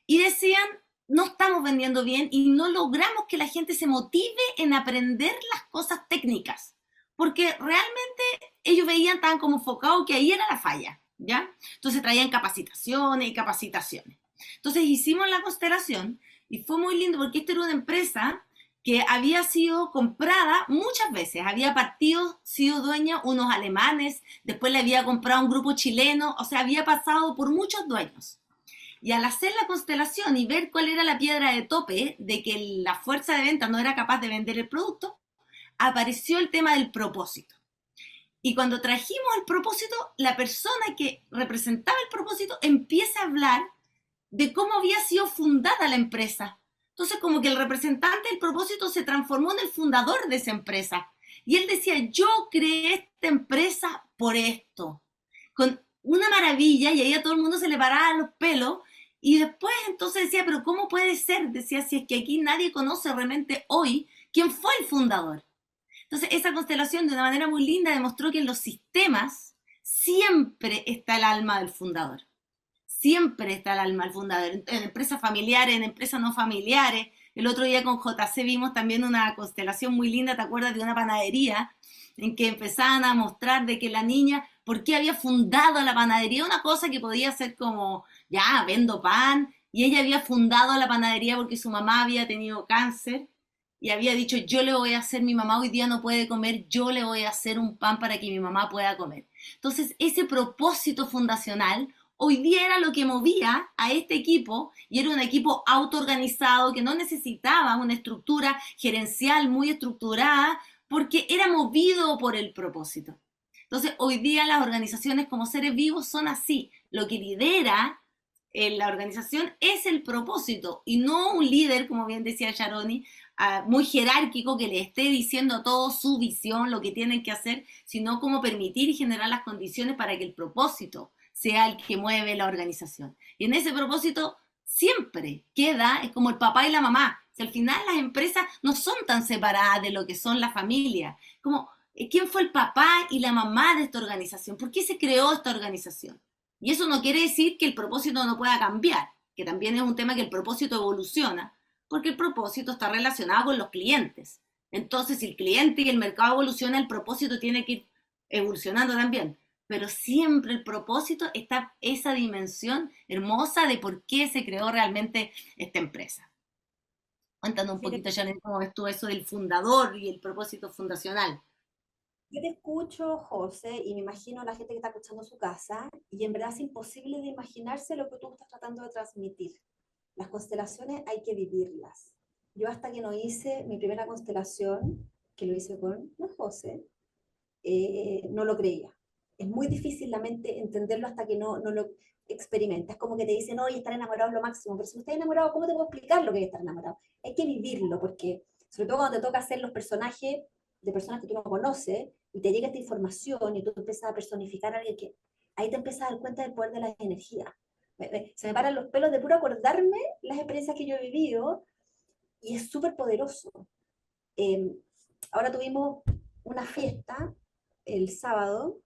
Speaker 2: y decían, no estamos vendiendo bien y no logramos que la gente se motive en aprender las cosas técnicas, porque realmente ellos veían tan como enfocados que ahí era la falla, ¿ya? Entonces traían capacitaciones y capacitaciones. Entonces hicimos la constelación y fue muy lindo porque esta era una empresa que había sido comprada muchas veces, había partido, sido dueña unos alemanes, después le había comprado un grupo chileno, o sea, había pasado por muchos dueños. Y al hacer la constelación y ver cuál era la piedra de tope de que la fuerza de venta no era capaz de vender el producto, apareció el tema del propósito. Y cuando trajimos el propósito, la persona que representaba el propósito empieza a hablar de cómo había sido fundada la empresa. Entonces, como que el representante del propósito se transformó en el fundador de esa empresa. Y él decía, yo creé esta empresa por esto. Con una maravilla, y ahí a todo el mundo se le paraba los pelos. Y después entonces decía, pero ¿cómo puede ser? Decía, si es que aquí nadie conoce realmente hoy quién fue el fundador. Entonces, esa constelación de una manera muy linda demostró que en los sistemas siempre está el alma del fundador. Siempre está el alma del fundador. En empresas familiares, en empresas no familiares. El otro día con JC vimos también una constelación muy linda, ¿te acuerdas? De una panadería en que empezaban a mostrar de que la niña, ¿por qué había fundado la panadería? Una cosa que podía ser como, ya, vendo pan. Y ella había fundado la panadería porque su mamá había tenido cáncer y había dicho, yo le voy a hacer, mi mamá hoy día no puede comer, yo le voy a hacer un pan para que mi mamá pueda comer. Entonces, ese propósito fundacional hoy día era lo que movía a este equipo y era un equipo autoorganizado que no necesitaba una estructura gerencial muy estructurada porque era movido por el propósito. Entonces, hoy día las organizaciones como seres vivos son así. Lo que lidera en la organización es el propósito y no un líder, como bien decía Sharoni, muy jerárquico que le esté diciendo a todos su visión, lo que tienen que hacer, sino cómo permitir y generar las condiciones para que el propósito sea el que mueve la organización. Y en ese propósito siempre queda, es como el papá y la mamá. Si al final las empresas no son tan separadas de lo que son la familia. Como, ¿quién fue el papá y la mamá de esta organización? ¿Por qué se creó esta organización? Y eso no quiere decir que el propósito no pueda cambiar, que también es un tema que el propósito evoluciona, porque el propósito está relacionado con los clientes. Entonces, si el cliente y el mercado evolucionan, el propósito tiene que ir evolucionando también. Pero siempre el propósito está esa dimensión hermosa de por qué se creó realmente esta empresa. Cuéntanos un
Speaker 3: Mira,
Speaker 2: poquito, Janet, cómo ves tú eso del fundador y el propósito fundacional.
Speaker 3: yo te escucho, José, y me imagino a la gente que está escuchando su casa, y en verdad es imposible de imaginarse lo que tú estás tratando de transmitir. Las constelaciones hay que vivirlas. Yo hasta que no hice mi primera constelación, que lo hice con José, no lo creía. Es muy difícil la mente entenderlo hasta que no lo experimentas. Es como que te dicen, oye, estar enamorado es lo máximo, pero si no estás enamorado, ¿cómo te puedo explicar lo que es estar enamorado? Hay que vivirlo, porque sobre todo cuando te toca hacer los personajes de personas que tú no conoces, y te llega esta información y tú empiezas a personificar a alguien que ahí te empiezas a dar cuenta del poder de las energías. Se me paran los pelos de puro acordarme las experiencias que yo he vivido, y es súper poderoso. Ahora tuvimos una fiesta el sábado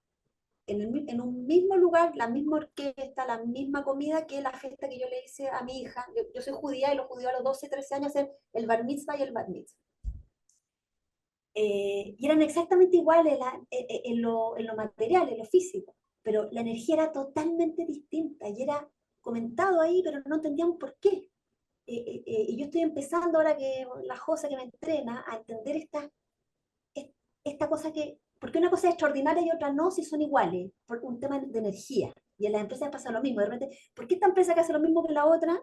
Speaker 3: en un mismo lugar, la misma orquesta, la misma comida que la fiesta que yo le hice a mi hija. Yo soy judía y los judíos a los 12, 13 años hacen el bar mitzvah y el bat mitzvah. Y eran exactamente iguales en lo material, en lo físico, pero la energía era totalmente distinta y era comentado ahí, pero no entendíamos por qué. Y yo estoy empezando ahora que la Josa que me entrena a entender esta cosa que, porque una cosa es extraordinaria y otra no, si son iguales, por un tema de energía. Y en las empresas pasa lo mismo. De repente, ¿por qué esta empresa que hace lo mismo que la otra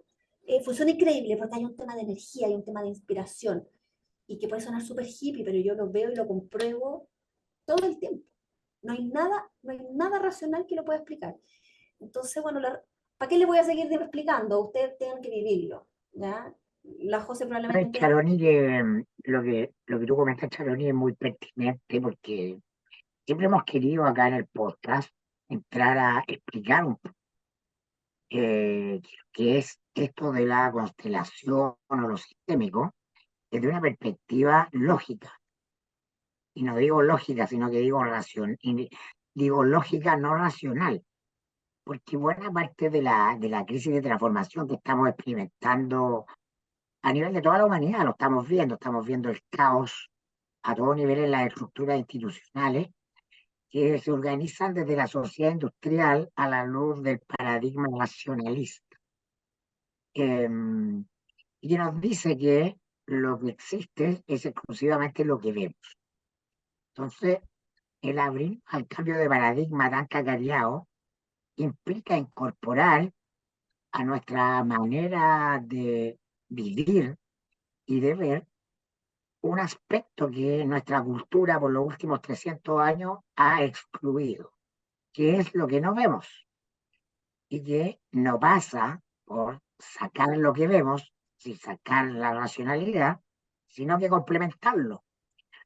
Speaker 3: funciona increíble? Porque hay un tema de energía, hay un tema de inspiración. Y que puede sonar súper hippie, pero yo lo veo y lo compruebo todo el tiempo. No hay nada racional que lo pueda explicar. Entonces, bueno, ¿para qué le voy a seguir explicando? Ustedes tienen que vivirlo, ¿ya? La José probablemente...
Speaker 1: Charoni, lo que tú comentas, Charoni, es muy pertinente porque siempre hemos querido acá en el podcast entrar a explicar un poco qué es esto de la constelación o lo sistémico desde una perspectiva lógica. Y no digo lógica, sino que digo lógica no racional, porque buena parte de la crisis de transformación que estamos experimentando a nivel de toda la humanidad lo estamos viendo el caos a todo nivel en las estructuras institucionales que se organizan desde la sociedad industrial a la luz del paradigma nacionalista, y que nos dice que lo que existe es exclusivamente lo que vemos. Entonces, el abrir al cambio de paradigma tan cacareado implica incorporar a nuestra manera de vivir y de ver un aspecto que nuestra cultura por los últimos 300 años ha excluido, que es lo que no vemos y que no pasa por sacar lo que vemos, sin sacar la racionalidad, sino que complementarlo.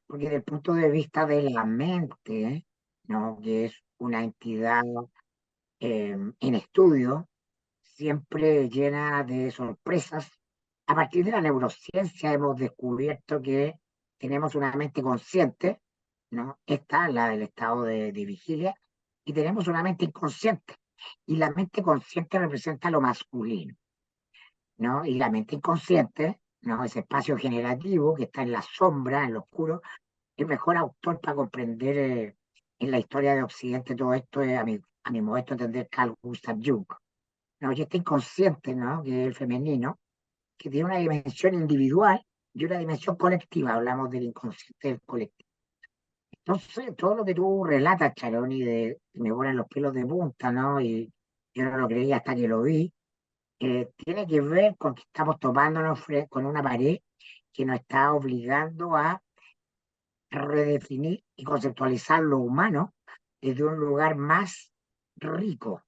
Speaker 1: Porque desde el punto de vista de la mente, ¿no? Que es una entidad en estudio, siempre llena de sorpresas. A partir de la neurociencia hemos descubierto que tenemos una mente consciente, ¿no? Esta es la del estado de vigilia, y tenemos una mente inconsciente. Y la mente consciente representa lo masculino, ¿no? Y la mente inconsciente, ¿no? Ese espacio generativo que está en la sombra, en lo oscuro. El mejor autor para comprender en la historia de Occidente todo esto es, a mi modesto entender, Carl Gustav Jung, ¿no? Y este inconsciente, ¿no? Que es el femenino, que tiene una dimensión individual y una dimensión colectiva. Hablamos del inconsciente del colectivo. Entonces, todo lo que tú relatas, Charoni, me ponen los pelos de punta, ¿no? Y yo no lo creía hasta que lo vi, tiene que ver con que estamos topándonos con una pared que nos está obligando a redefinir y conceptualizar lo humano desde un lugar más rico,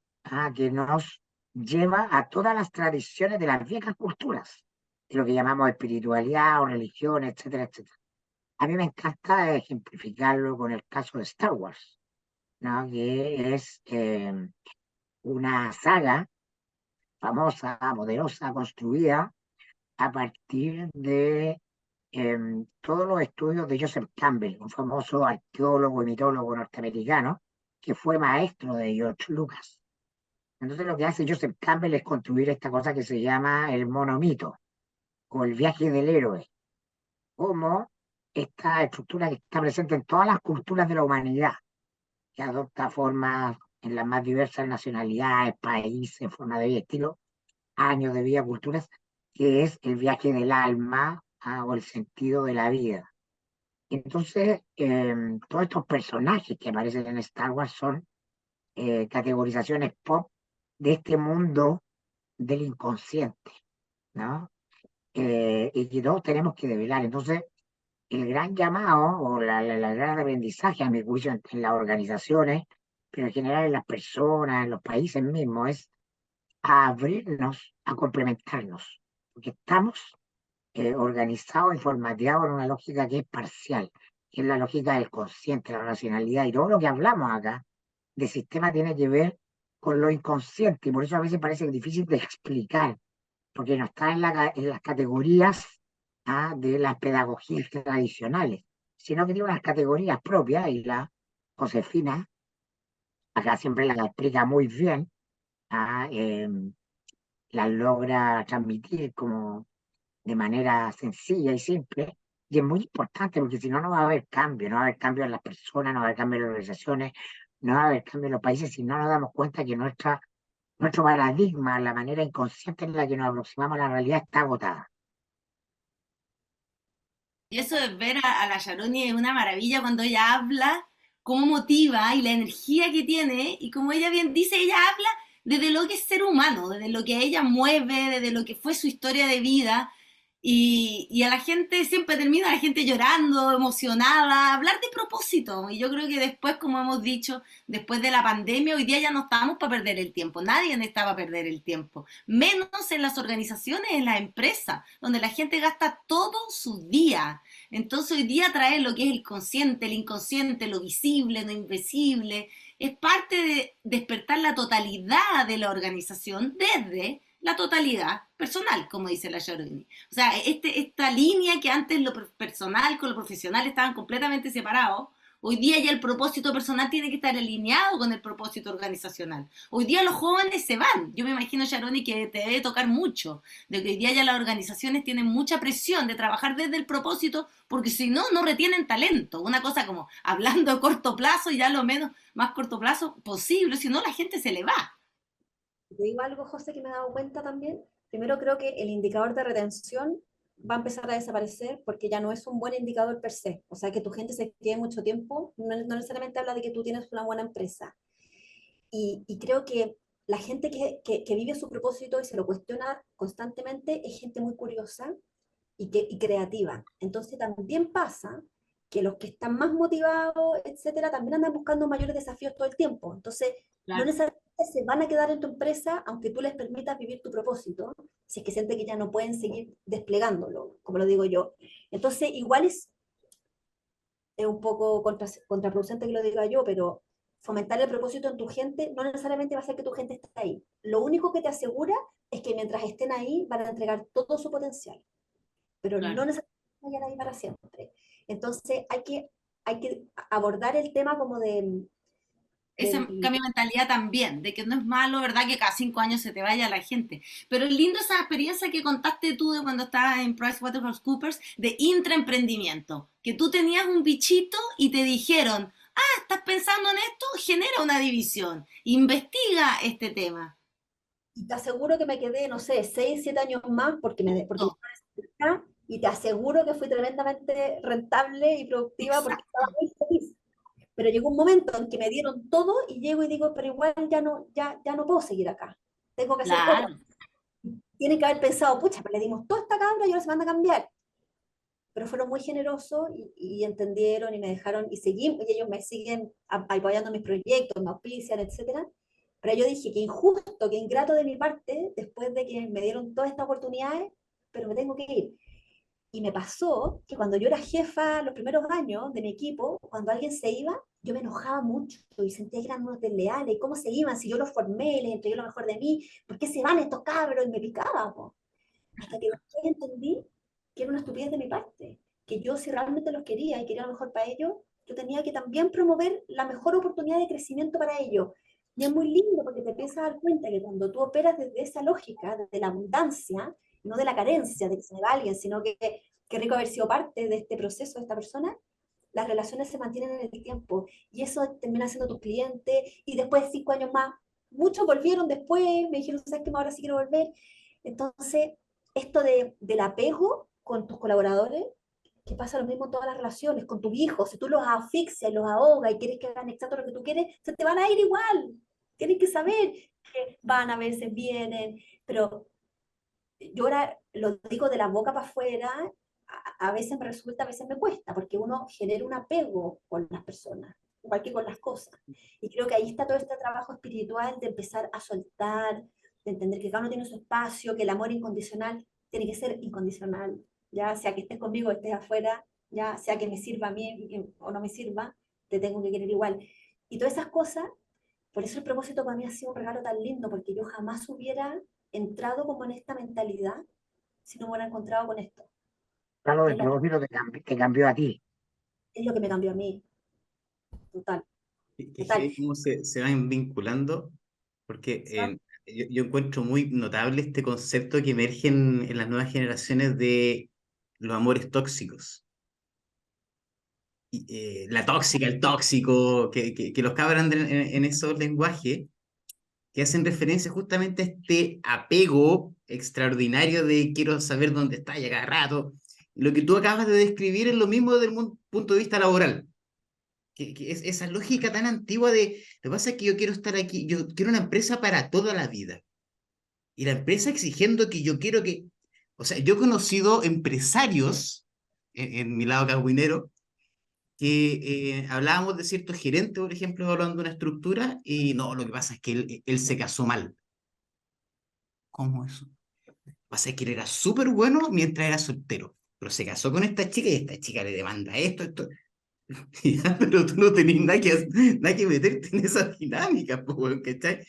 Speaker 1: que nos lleva a todas las tradiciones de las viejas culturas, de lo que llamamos espiritualidad o religión, etcétera, etcétera. A mí me encanta ejemplificarlo con el caso de Star Wars, ¿no? Que es una saga famosa, poderosa, construida a partir de todos los estudios de Joseph Campbell, un famoso arqueólogo y mitólogo norteamericano que fue maestro de George Lucas. Entonces lo que hace Joseph Campbell es construir esta cosa que se llama el monomito o el viaje del héroe, como esta estructura que está presente en todas las culturas de la humanidad, que adopta formas en las más diversas nacionalidades, países, formas de vida, estilo, años de vida, culturas, que es el viaje del alma, o el sentido de la vida. Entonces, todos estos personajes que aparecen en Star Wars son categorizaciones pop de este mundo del inconsciente, ¿no? Y que todos tenemos que develar. Entonces, el gran llamado o la gran aprendizaje, a mi juicio, en las organizaciones, pero en general en las personas, en los países mismos, es a abrirnos, a complementarnos, porque estamos organizados y formateados en una lógica que es parcial, que es la lógica del consciente, la racionalidad, y todo lo que hablamos acá de sistema tiene que ver con lo inconsciente, y por eso a veces parece difícil de explicar, porque no está en las categorías de las pedagogías tradicionales, sino que tiene unas categorías propias, y la Josefina acá siempre la explica muy bien, ah, eh, las logra transmitir como de manera sencilla y simple, y es muy importante porque si no, no va a haber cambio, no va a haber cambio en las personas, no va a haber cambio en las organizaciones, no va a haber cambio en los países si no nos damos cuenta que nuestro paradigma, la manera inconsciente en la que nos aproximamos a la realidad está agotada.
Speaker 2: Y eso de ver a la Sharoni es una maravilla cuando ella habla, cómo motiva y la energía que tiene, y como ella bien dice, ella habla desde lo que es ser humano, desde lo que ella mueve, desde lo que fue su historia de vida, y a la gente siempre termina la gente llorando, emocionada, hablar de propósito. Y yo creo que después, como hemos dicho, después de la pandemia, hoy día ya no estamos para perder el tiempo, nadie está para perder el tiempo, menos en las organizaciones, en las empresas, donde la gente gasta todo su día. Entonces hoy día traer lo que es el consciente, el inconsciente, lo visible, lo invisible, es parte de despertar la totalidad de la organización desde la totalidad personal, como dice la Sharoni. O sea, esta línea que antes lo personal con lo profesional estaban completamente separados, Hoy día ya el propósito personal tiene que estar alineado con el propósito organizacional. Hoy día los jóvenes se van. Yo me imagino, Sharoni, que te debe tocar mucho, de que hoy día ya las organizaciones tienen mucha presión de trabajar desde el propósito, porque si no, no retienen talento. Una cosa como hablando a corto plazo y ya lo menos más corto plazo posible, si no la gente se le va.
Speaker 3: Te digo algo, José, que me he dado cuenta también. Primero creo que el indicador de retención va a empezar a desaparecer porque ya no es un buen indicador per se. O sea, que tu gente se quede mucho tiempo no necesariamente habla de que tú tienes una buena empresa. Y creo que la gente que vive su propósito y se lo cuestiona constantemente es gente muy curiosa y creativa. Entonces también pasa que los que están más motivados, etcétera, también andan buscando mayores desafíos todo el tiempo. Entonces, no
Speaker 2: Claro.
Speaker 3: necesariamente se van a quedar en tu empresa aunque tú les permitas vivir tu propósito, si es que sienten que ya no pueden seguir desplegándolo, como lo digo yo. Entonces, igual es un poco contraproducente que lo diga yo, pero fomentar el propósito en tu gente no necesariamente va a hacer que tu gente esté ahí. Lo único que te asegura es que mientras estén ahí van a entregar todo su potencial, pero
Speaker 2: Claro.
Speaker 3: no necesariamente vayan ahí para siempre. Entonces hay que abordar el tema como
Speaker 2: Ese
Speaker 3: del...
Speaker 2: cambio de mentalidad también, de que no es malo, ¿verdad? Que cada 5 años se te vaya la gente. Pero es lindo esa experiencia que contaste tú de cuando estabas en PricewaterhouseCoopers de intraemprendimiento, que tú tenías un bichito y te dijeron, ah, estás pensando en esto, genera una división, investiga este tema.
Speaker 3: Y te aseguro que me quedé, no sé, 6 7 años más porque
Speaker 2: No,
Speaker 3: estaba cerca, y te aseguro que fui tremendamente rentable y productiva porque estaba
Speaker 2: exacto,
Speaker 3: muy feliz. Pero llegó un momento en que me dieron todo y llego y digo, pero igual ya no puedo seguir acá. Tengo que hacer otra.
Speaker 2: claro,
Speaker 3: Tienen que haber pensado, pucha, pero le dimos toda esta cabra y ahora se van a cambiar. Pero fueron muy generosos y entendieron y me dejaron y seguimos, y ellos me siguen apoyando mis proyectos, me auspician, etcétera. Pero yo dije que injusto, que ingrato de mi parte, después de que me dieron todas estas oportunidades, pero me tengo que ir. Y me pasó que cuando yo era jefa los primeros años de mi equipo, cuando alguien se iba, yo me enojaba mucho y sentía que eran unos desleales. ¿Cómo se iban? Si yo los formé, les entregué lo mejor de mí, ¿por qué se van estos cabros? Y me picaba, po. Hasta que después entendí que era una estupidez de mi parte. Que yo, si realmente los quería y quería lo mejor para ellos, yo tenía que también promover la mejor oportunidad de crecimiento para ellos. Y es muy lindo porque te empiezas a dar cuenta que cuando tú operas desde esa lógica, desde la abundancia, no de la carencia, de que se me va alguien, sino que rico haber sido parte de este proceso de esta persona, las relaciones se mantienen en el tiempo y eso termina siendo tus clientes y después de 5 años más, muchos volvieron después, me dijeron, ¿sabes qué? Ahora sí quiero volver. Entonces, esto del apego con tus colaboradores, que pasa lo mismo en todas las relaciones, con tus hijos, si tú los asfixias, los ahogas y quieres que hagan exacto lo que tú quieres, se te van a ir igual. Tienes que saber que van a veces, vienen, pero yo ahora lo digo de la boca para afuera, a veces me resulta, a veces me cuesta, porque uno genera un apego con las personas, igual que con las cosas. Y creo que ahí está todo este trabajo espiritual de empezar a soltar, de entender que cada uno tiene su espacio, que el amor incondicional tiene que ser incondicional, ya sea que estés conmigo o estés afuera, ya sea que me sirva a mí o no me sirva, te tengo que querer igual. Y todas esas cosas, por eso el propósito para mí ha sido un regalo tan lindo, porque yo jamás hubiera entrado como en esta mentalidad si no me hubiera encontrado con esto.
Speaker 1: Claro,
Speaker 3: Que
Speaker 1: el
Speaker 3: es, la,
Speaker 1: propósito que cambió a ti.
Speaker 3: es lo que me cambió a mí, total,
Speaker 4: Que
Speaker 3: total.
Speaker 4: heavy cómo se van vinculando, porque yo encuentro muy notable este concepto que emerge en las nuevas generaciones de los amores tóxicos. La tóxica, el tóxico, que los cabros andan en esos lenguajes que hacen referencia justamente a este apego extraordinario de quiero saber dónde está y a cada rato. Lo que tú acabas de describir es lo mismo desde el punto de vista laboral, que es esa lógica tan antigua de, lo que pasa es que yo quiero estar aquí, yo quiero una empresa para toda la vida. Y la empresa exigiendo que yo quiero que, o sea, yo he conocido empresarios en mi lado cagüinero que hablábamos de cierto gerente, por ejemplo, hablando de una estructura, y no, lo que pasa es que él se casó mal. ¿Cómo eso? Pasa es que él era súper bueno mientras era soltero, pero se casó con esta chica y esta chica le demanda esto. Ya, pero tú no tenés nada que meterte en esa dinámica, po, weón, ¿cachai?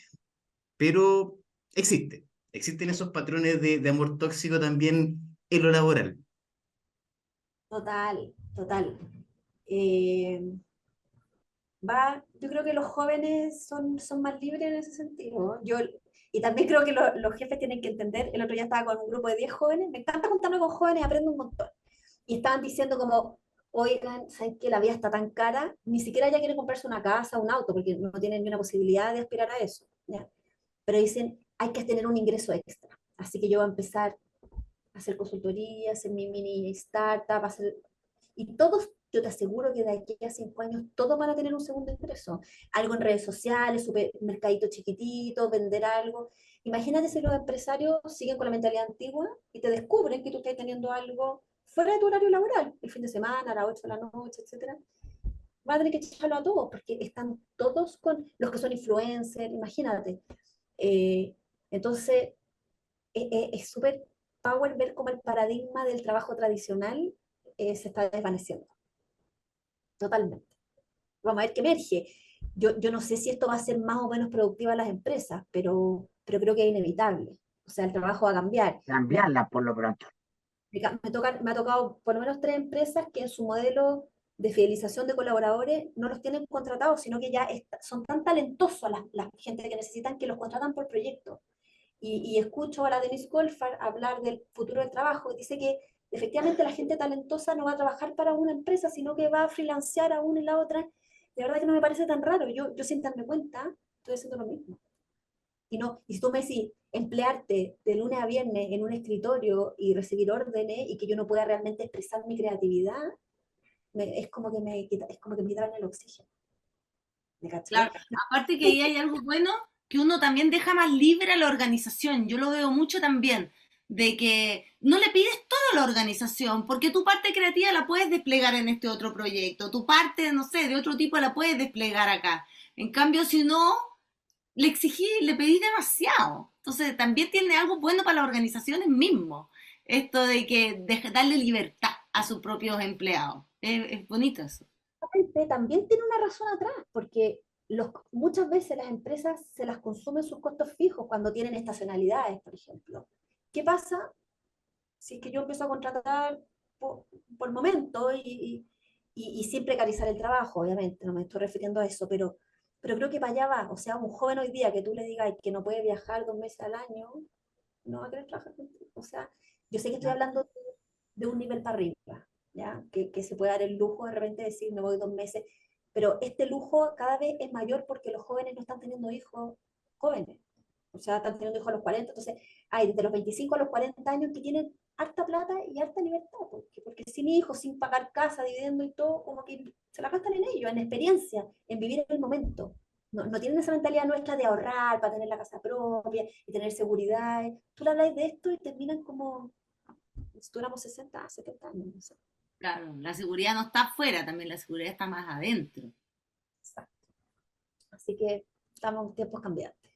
Speaker 4: Pero existen esos patrones de amor tóxico también en lo laboral.
Speaker 3: Total, total. Eh, yo creo que los jóvenes son más libres en ese sentido. Y también creo que los jefes tienen que entender, el otro día estaba con un grupo de 10 jóvenes, me encanta juntarme con jóvenes, aprendo un montón. Y estaban diciendo como, oigan, ¿saben que la vida está tan cara? Ni siquiera ya quieren comprarse una casa, un auto, porque no tienen ni una posibilidad de aspirar a eso, ¿ya? Pero dicen, hay que tener un ingreso extra. Así que yo voy a empezar a hacer consultoría, hacer mi mini startup, y todos, yo te aseguro que de aquí a 5 años, todos van a tener un segundo ingreso. Algo en redes sociales, supermercadito chiquitito, vender algo. Imagínate si los empresarios siguen con la mentalidad antigua y te descubren que tú estás teniendo algo fuera de tu horario laboral, el fin de semana, a las 8 de la noche, etcétera. Va a tener que echarlo a todos, porque están todos con los que son influencers, imagínate. Eh, entonces, es súper power ver cómo el paradigma del trabajo tradicional se está desvaneciendo, totalmente. Vamos a ver qué emerge. Yo no sé si esto va a ser más o menos productiva a las empresas, pero creo que es inevitable. O sea, el trabajo va a cambiar.
Speaker 1: Cambiarla por lo pronto.
Speaker 3: Me ha tocado por lo menos 3 empresas que en su modelo de fidelización de colaboradores no los tienen contratados, sino que ya son tan talentosos las gente que necesitan que los contratan por proyecto. Y escucho a la Denise Goldfarb hablar del futuro del trabajo y dice que efectivamente la gente talentosa no va a trabajar para una empresa, sino que va a freelancear a una y la otra. De verdad que no me parece tan raro. Yo sin darme cuenta, estoy haciendo lo mismo. Y si tú me decís, emplearte de lunes a viernes en un escritorio y recibir órdenes y que yo no pueda realmente expresar mi creatividad, es como que es como que me quitaran el oxígeno. ¿Me cachai?
Speaker 2: Claro, aparte que ahí hay algo bueno, que uno también deja más libre a la organización. Yo lo veo mucho también, de que no le pides todo a la organización, porque tu parte creativa la puedes desplegar en este otro proyecto, tu parte, no sé, de otro tipo la puedes desplegar acá. En cambio, si no, le exigí, le pedí demasiado. Entonces, también tiene algo bueno para las organizaciones mismo, esto de que darle libertad a sus propios empleados. Es bonito eso.
Speaker 3: También tiene una razón atrás, porque muchas veces las empresas se las consumen sus costos fijos cuando tienen estacionalidades, por ejemplo. ¿Qué pasa si es que yo empiezo a contratar por momento y sin precarizar el trabajo? Obviamente, no me estoy refiriendo a eso, pero creo que para allá va. O sea, un joven hoy día que tú le digas que no puede viajar 2 meses al año, no va a querer trabajar contigo. O sea, yo sé que estoy hablando de un nivel para arriba, ¿ya? Que se puede dar el lujo de repente de decir, me voy 2 meses, pero este lujo cada vez es mayor porque los jóvenes no están teniendo hijos jóvenes, o sea, están teniendo hijos a los 40, entonces hay desde los 25 a los 40 años que tienen harta plata y harta libertad, porque sin hijos, sin pagar casa, dividendo y todo, como que se la gastan en ello, en experiencia, en vivir el momento. No tienen esa mentalidad nuestra de ahorrar para tener la casa propia y tener seguridad. Tú le hablas de esto y terminan como si tuviéramos 60, 70 años, no sé.
Speaker 2: Claro, la seguridad no está afuera, también la seguridad está más adentro.
Speaker 3: Exacto. Así que estamos en tiempos cambiantes.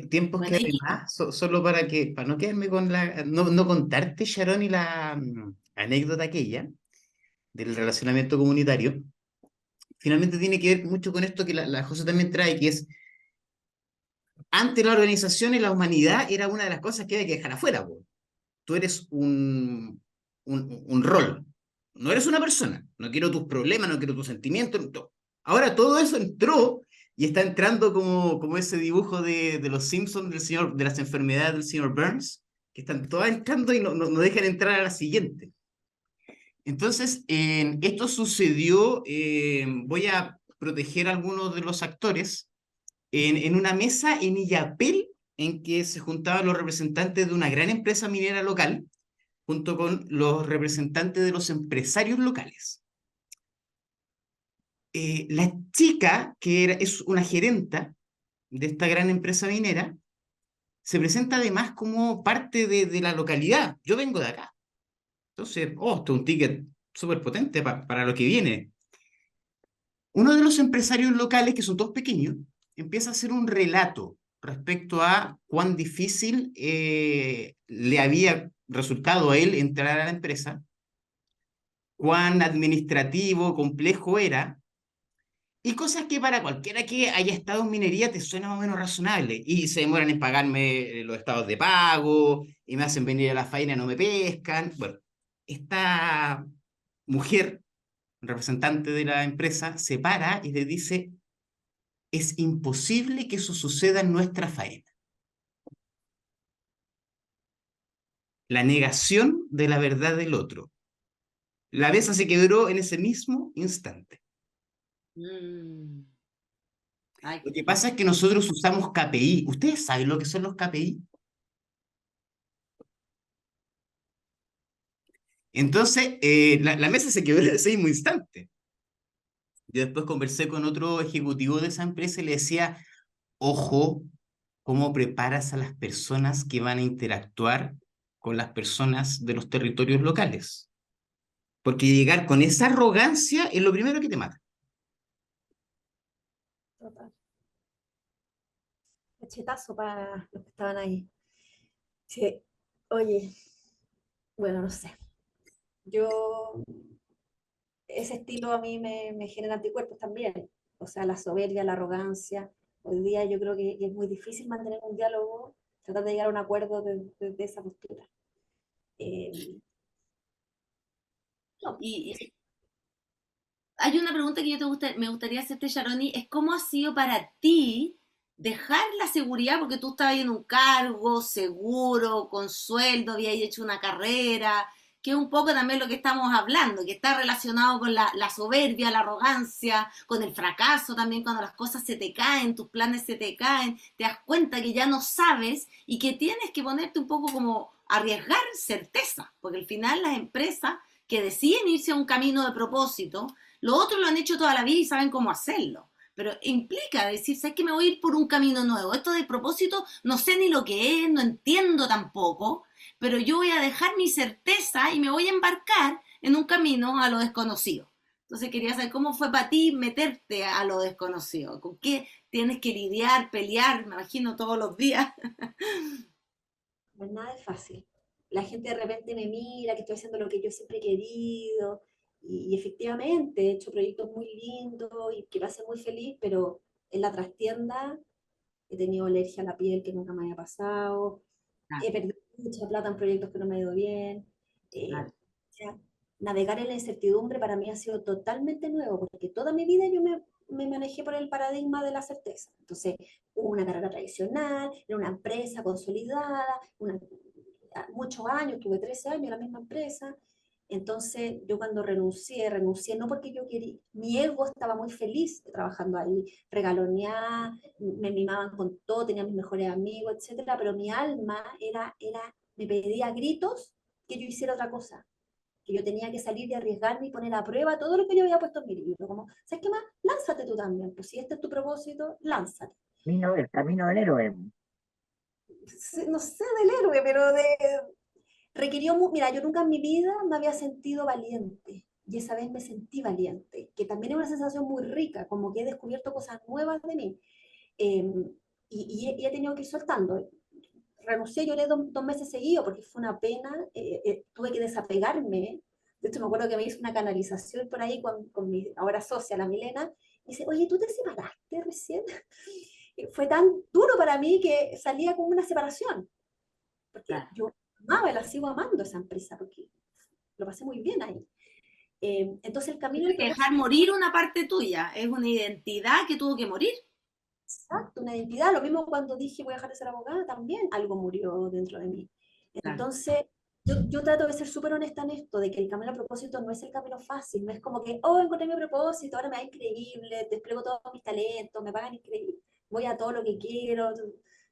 Speaker 4: Tiempos que
Speaker 2: Bueno,
Speaker 4: además, solo para no quedarme con no contarte, Sharon, y la anécdota aquella del relacionamiento comunitario, finalmente tiene que ver mucho con esto que la José también trae, que es, antes la organización y la humanidad era una de las cosas que había que dejar afuera, po. Tú eres un rol, no eres una persona, no quiero tus problemas, no quiero tus sentimientos, no. Ahora todo eso entró y está entrando como ese dibujo de los Simpsons de las enfermedades del señor Burns, que están todas entrando y no dejan entrar a la siguiente. Entonces, esto sucedió, voy a proteger a algunos de los actores, en una mesa en Illapel, en que se juntaban los representantes de una gran empresa minera local, junto con los representantes de los empresarios locales. La chica, es una gerenta de esta gran empresa minera, se presenta además como parte de la localidad. Yo vengo de acá. Entonces, esto es un ticket súper potente para lo que viene. Uno de los empresarios locales, que son todos pequeños, empieza a hacer un relato respecto a cuán difícil le había resultado a él entrar a la empresa, cuán administrativo, complejo era, y cosas que para cualquiera que haya estado en minería te suena más o menos razonable. Y se demoran en pagarme los estados de pago, y me hacen venir a la faena y no me pescan. Bueno, esta mujer representante de la empresa, se para y le dice, es imposible que eso suceda en nuestra faena. La negación de la verdad del otro. La mesa se quebró en ese mismo instante.
Speaker 2: Mm. Ay,
Speaker 4: Lo
Speaker 2: qué
Speaker 4: que
Speaker 2: fuerte.
Speaker 4: pasa es que nosotros usamos KPI. ¿Ustedes saben lo que son los KPI? Entonces, la mesa se quebró en ese mismo instante. Yo después conversé con otro ejecutivo de esa empresa y le decía, ojo, cómo preparas a las personas que van a interactuar con las personas de los territorios locales. Porque llegar con esa arrogancia es lo primero que te mata.
Speaker 3: Total. Cachetazo para los que estaban ahí. Sí, oye, bueno, no sé. Yo, ese estilo a mí me genera anticuerpos también. O sea, la soberbia, la arrogancia. Hoy día yo creo que es muy difícil mantener un diálogo, tratar de llegar a un acuerdo de esa postura. Eh, no,
Speaker 2: Y hay una pregunta que me gustaría hacerte, Sharoni, es cómo ha sido para ti dejar la seguridad, porque tú estabas en un cargo seguro, con sueldo, habías hecho una carrera, que es un poco también lo que estamos hablando, que está relacionado con la soberbia, la arrogancia, con el fracaso también, cuando las cosas se te caen, tus planes se te caen, te das cuenta que ya no sabes y que tienes que ponerte un poco como arriesgar certeza, porque al final las empresas que deciden irse a un camino de propósito, los otros lo han hecho toda la vida y saben cómo hacerlo. Pero implica decir, ¿sabes que me voy a ir por un camino nuevo? Esto de propósito no sé ni lo que es, no entiendo tampoco, pero yo voy a dejar mi certeza y me voy a embarcar en un camino a lo desconocido. Entonces quería saber cómo fue para ti meterte a lo desconocido, con qué tienes que lidiar, pelear, me imagino todos los días.
Speaker 3: no es nada de fácil. La gente de repente me mira, que estoy haciendo lo que yo siempre he querido, y efectivamente he hecho proyectos muy lindos y que me hacen muy feliz, pero en la trastienda he tenido alergia a la piel que nunca me había pasado,
Speaker 2: Claro,
Speaker 3: he perdido mucha plata en proyectos que no me ha ido bien.
Speaker 2: claro.
Speaker 3: O sea, navegar en la incertidumbre para mí ha sido totalmente nuevo, porque toda mi vida yo me manejé por el paradigma de la certeza. Entonces, una carrera tradicional, en una empresa consolidada, muchos años, tuve 13 años en la misma empresa. Entonces, yo cuando renuncié no porque yo quería, mi ego estaba muy feliz trabajando ahí, regaloneada, me mimaban con todo, tenía mis mejores amigos, etcétera, pero mi alma me pedía a gritos que yo hiciera otra cosa, que yo tenía que salir y arriesgarme y poner a prueba todo lo que yo había puesto en mi libro. Como, ¿sabes qué más? Lánzate tú también, pues si este es tu propósito, lánzate.
Speaker 1: El camino del héroe.
Speaker 3: No sé del héroe, pero requirió, mira, yo nunca en mi vida me había sentido valiente, y esa vez me sentí valiente, que también es una sensación muy rica, como que he descubierto cosas nuevas de mí, eh, y he tenido que ir soltando. Renuncié, lloré 2 meses seguidos porque fue una pena, tuve que desapegarme. De hecho, me acuerdo que me hizo una canalización por ahí con mi ahora socia, la Milena, y dice, oye, ¿tú te separaste recién? Y fue tan duro para mí que salía como una separación, porque
Speaker 2: Claro.
Speaker 3: yo amaba y la sigo amando esa empresa, porque lo pasé muy bien ahí. Entonces el camino del
Speaker 2: Tienes que dejar
Speaker 3: propósito,
Speaker 2: morir una parte tuya, es una identidad que tuvo que morir.
Speaker 3: exacto, una identidad. Lo mismo cuando dije voy a dejar de ser abogada, también algo murió dentro de mí.
Speaker 2: Claro.
Speaker 3: Entonces, yo trato de ser súper honesta en esto, de que el camino al propósito no es el camino fácil, no es como que, oh, encontré mi propósito, ahora me va increíble, despliego todos mis talentos, me pagan increíble, voy a todo lo que quiero.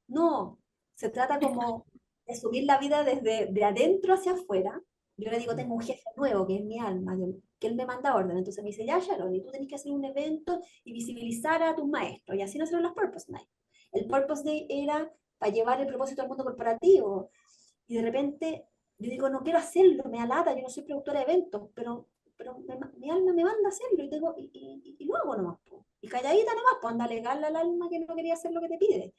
Speaker 3: No, se trata como de subir la vida desde de adentro hacia afuera. Yo le digo, tengo un jefe nuevo, que es mi alma, que él me manda orden. Entonces me dice, ya, Sharon, y tú tenés que hacer un evento y visibilizar a tus maestros. Y así nacieron las Purpose Night. El Purpose Day era para llevar el propósito al mundo corporativo. Y de repente yo digo, no quiero hacerlo, me alata, yo no soy productora de eventos, pero mi alma me manda a hacerlo y lo hago nomás. Po. Y calladita nomás, pues anda a alegarle al alma que no quería hacer lo que te pide.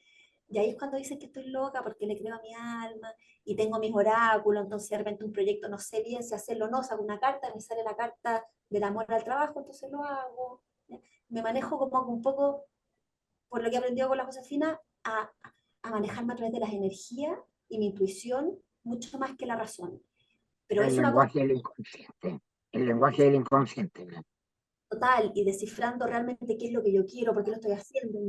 Speaker 3: Y ahí es cuando dicen que estoy loca porque le creo a mi alma y tengo mis oráculos, entonces de repente un proyecto no sé bien si hacerlo o no, saco una carta, me sale la carta del amor al trabajo, entonces lo hago. Me manejo como un poco, por lo que he aprendido con la Josefina, a manejarme a través de las energías y mi intuición mucho más que la razón. Pero
Speaker 1: El
Speaker 3: es una cosa,
Speaker 1: lenguaje del inconsciente. El lenguaje del inconsciente. ¿No?
Speaker 3: total y descifrando realmente qué es lo que yo quiero, por qué lo estoy haciendo.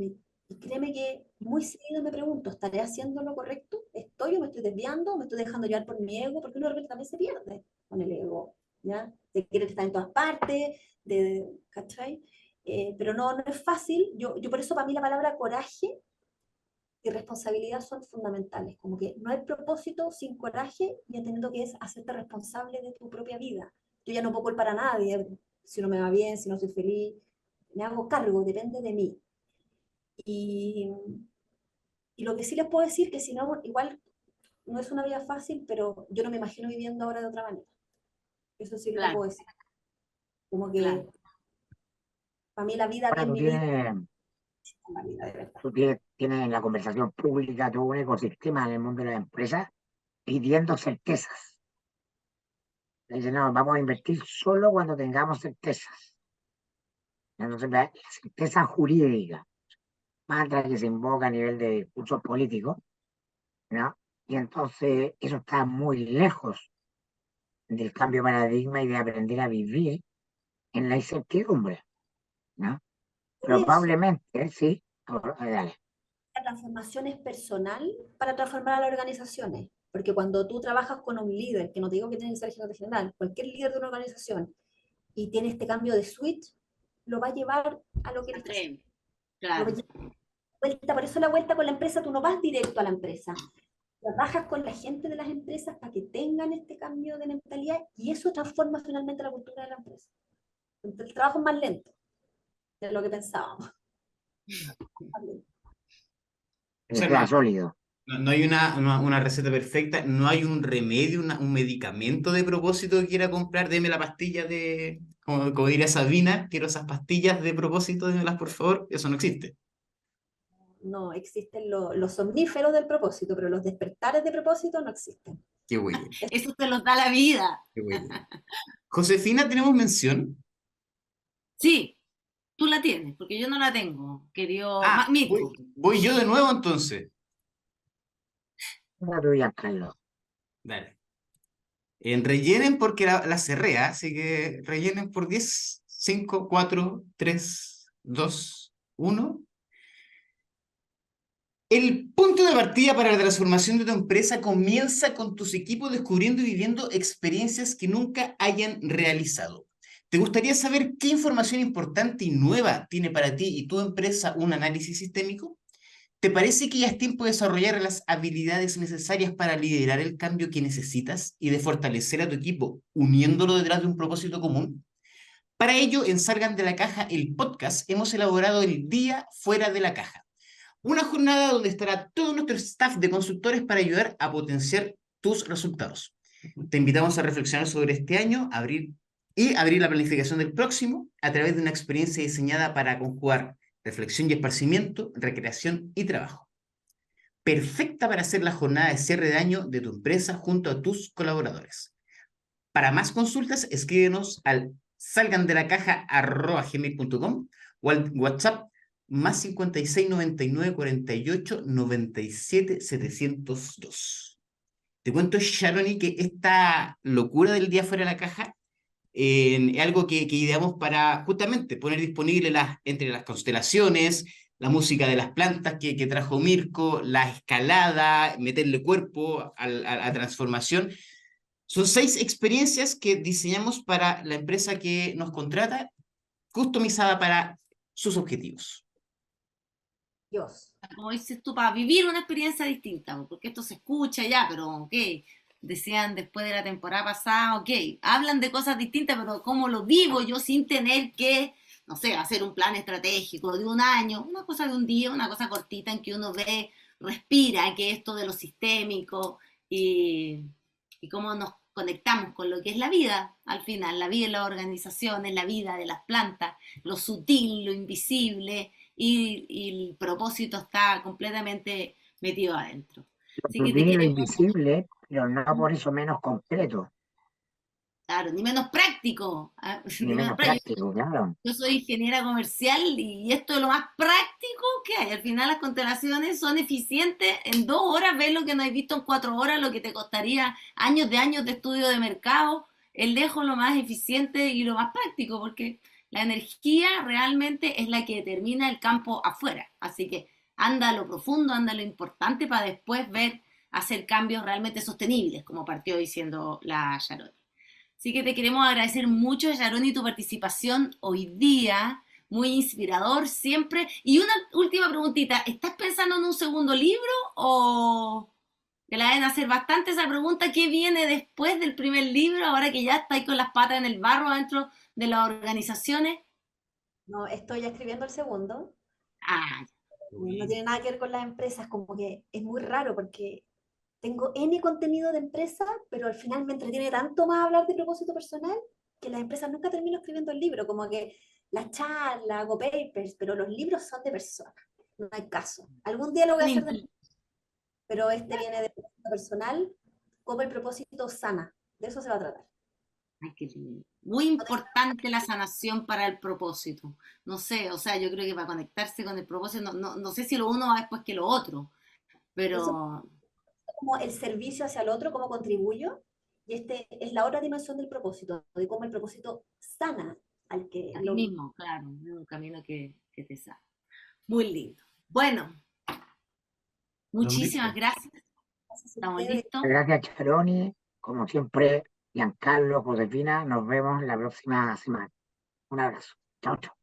Speaker 3: Y créeme que muy seguido me pregunto, ¿estaré haciendo lo correcto? ¿Estoy o me estoy desviando? ¿O me estoy dejando llevar por mi ego? Porque uno de repente también se pierde con el ego, ¿ya? De querer estar en todas partes, ¿cachai? Pero no, no es fácil. Yo por eso para mí la palabra coraje y responsabilidad son fundamentales. Como que no hay propósito sin coraje y entendiendo que es hacerte responsable de tu propia vida. Yo ya no puedo culpar a nadie si no me va bien, si no soy feliz. Me hago cargo, depende de mí. Y, y lo que sí les puedo decir que si no, igual no es una vida fácil, pero yo no me imagino viviendo ahora de otra manera. Eso sí que lo
Speaker 2: Claro,
Speaker 3: puedo decir. Como que
Speaker 2: claro.
Speaker 3: para mí la vida
Speaker 1: Ahora
Speaker 3: bien
Speaker 1: tú
Speaker 3: vivida
Speaker 1: tienes,
Speaker 3: es la vida de verdad.
Speaker 1: tienes en la conversación pública todo un ecosistema en el mundo de las empresas pidiendo certezas. Dicen, no, vamos a invertir solo cuando tengamos certezas. Entonces, la certeza jurídica, mantra que se invoca a nivel de discursos políticos, ¿no? Y entonces eso está muy lejos del cambio de paradigma y de aprender a vivir en la incertidumbre, ¿no?
Speaker 3: Por eso,
Speaker 1: Probablemente, sí. Dale.
Speaker 3: la transformación es personal para transformar a las organizaciones. Porque cuando tú trabajas con un líder, que no te digo que tiene que ser gerente general, cualquier líder de una organización, y tiene este cambio de switch, lo va a llevar a lo que él está haciendo.
Speaker 2: Aprende,
Speaker 3: Lo va a
Speaker 2: claro.
Speaker 3: llevar vuelta, por eso la vuelta con la empresa, tú no vas directo a la empresa. Trabajas con la gente de las empresas para que tengan este cambio de mentalidad y eso transforma finalmente la cultura de la empresa. Entonces, el trabajo es más lento de lo que pensábamos.
Speaker 4: O
Speaker 1: Que
Speaker 4: sea,
Speaker 1: sea sólido.
Speaker 4: no hay una receta perfecta, no hay un remedio, un medicamento de propósito que quiera comprar, deme la pastilla de, como diría Sabina, quiero esas pastillas de propósito, démelas por favor, eso no existe.
Speaker 3: No existen los somníferos del propósito, pero los despertares de propósito no existen.
Speaker 4: Qué huella,
Speaker 2: Eso te lo da la vida.
Speaker 4: qué huella. Josefina, ¿tenemos mención?
Speaker 2: Sí, tú la tienes, porque yo no la tengo, querido
Speaker 4: Ah,
Speaker 2: Mirko.
Speaker 4: voy yo de nuevo entonces.
Speaker 1: Una tuya, Carlos.
Speaker 4: Dale. Rellenen porque la cerré, ¿ah? Así que rellenen por 10, 5, 4, 3, 2, 1. El punto de partida para la transformación de tu empresa comienza con tus equipos descubriendo y viviendo experiencias que nunca hayan realizado. ¿Te gustaría saber qué información importante y nueva tiene para ti y tu empresa un análisis sistémico? ¿Te parece que ya es tiempo de desarrollar las habilidades necesarias para liderar el cambio que necesitas y de fortalecer a tu equipo uniéndolo detrás de un propósito común? Para ello, en Salgan de la Caja, el podcast, hemos elaborado el Día Fuera de la Caja, una jornada donde estará todo nuestro staff de consultores para ayudar a potenciar tus resultados. Te invitamos a reflexionar sobre este año, abrir la planificación del próximo a través de una experiencia diseñada para conjugar reflexión y esparcimiento, recreación y trabajo. Perfecta para hacer la jornada de cierre de año de tu empresa junto a tus colaboradores. Para más consultas, escríbenos al salgandelacaja@gmail.com o al WhatsApp más 56 99 48 97 702. Te cuento, Sharoni, que esta locura del día fuera de la caja es algo que ideamos para justamente poner disponible entre las constelaciones, la música de las plantas que trajo Mirko, la escalada, meterle cuerpo a la transformación. Son 6 experiencias que diseñamos para la empresa que nos contrata, customizada para sus objetivos.
Speaker 3: Dios.
Speaker 2: Como dices tú, para vivir una experiencia distinta, porque esto se escucha ya, pero ok, decían después de la temporada pasada, ok, hablan de cosas distintas, pero ¿cómo lo vivo yo sin tener que, no sé, hacer un plan estratégico de un año, una cosa de un día, una cosa cortita en que uno ve, respira, que esto de lo sistémico y cómo nos conectamos con lo que es la vida, al final, la vida de las organizaciones, la vida de las plantas, lo sutil, lo invisible, y el propósito está completamente metido adentro.
Speaker 1: Lo
Speaker 2: Así que te
Speaker 1: sutil y lo
Speaker 2: queremos,
Speaker 1: invisible, pero no por eso menos concreto,
Speaker 2: claro, ni menos práctico,
Speaker 1: ni
Speaker 2: ni menos
Speaker 1: menos
Speaker 2: práctico.
Speaker 1: práctico, claro.
Speaker 2: Yo soy ingeniera comercial y esto es lo más práctico que hay. Al final las constelaciones son eficientes. En 2 horas ves lo que no has visto en 4 horas, lo que te costaría años de estudio de mercado. Es lejos lo más eficiente y lo más práctico, porque La energía realmente es la que determina el campo afuera. Así que anda a lo profundo, anda a lo importante para después ver, hacer cambios realmente sostenibles, como partió diciendo la Sharon. Así que te queremos agradecer mucho, Sharon, y tu participación hoy día. Muy inspirador siempre. Y una última preguntita, ¿estás pensando en un segundo libro o te la deben hacer bastante esa pregunta? ¿Qué viene después del primer libro, ahora que ya estáis con las patas en el barro dentro de las organizaciones?
Speaker 3: No, estoy ya escribiendo el segundo.
Speaker 2: Ah,
Speaker 3: No tiene nada que ver con las empresas, como que es muy raro porque tengo N contenido de empresa, pero al final me entretiene tanto más hablar de propósito personal que las empresas nunca termino escribiendo el libro, como que las charlas, hago papers, pero los libros son de personas, no hay caso. Algún día lo voy a hacer, pero este viene de propósito personal, como el propósito sana, de eso se va a tratar.
Speaker 2: ay, qué lindo. Muy importante la sanación para el propósito. No sé, o sea, yo creo que para conectarse con el propósito, no sé si lo uno va después que lo otro,
Speaker 3: Eso
Speaker 2: pero
Speaker 3: es como el servicio hacia el otro, cómo contribuyo, y este es la otra dimensión del propósito, de cómo el propósito sana al que
Speaker 2: a ti
Speaker 3: lo...
Speaker 2: mismo, claro, es un camino que te sana. Muy lindo. Bueno,
Speaker 4: Estamos
Speaker 2: muchísimas
Speaker 4: listos.
Speaker 2: gracias.
Speaker 3: Gracias a
Speaker 2: ¿Estamos
Speaker 3: ustedes.
Speaker 2: listos?
Speaker 1: Gracias, Charoni. Como siempre, Giancarlo, Josefina, nos vemos la próxima semana. Un abrazo. Chao, chao.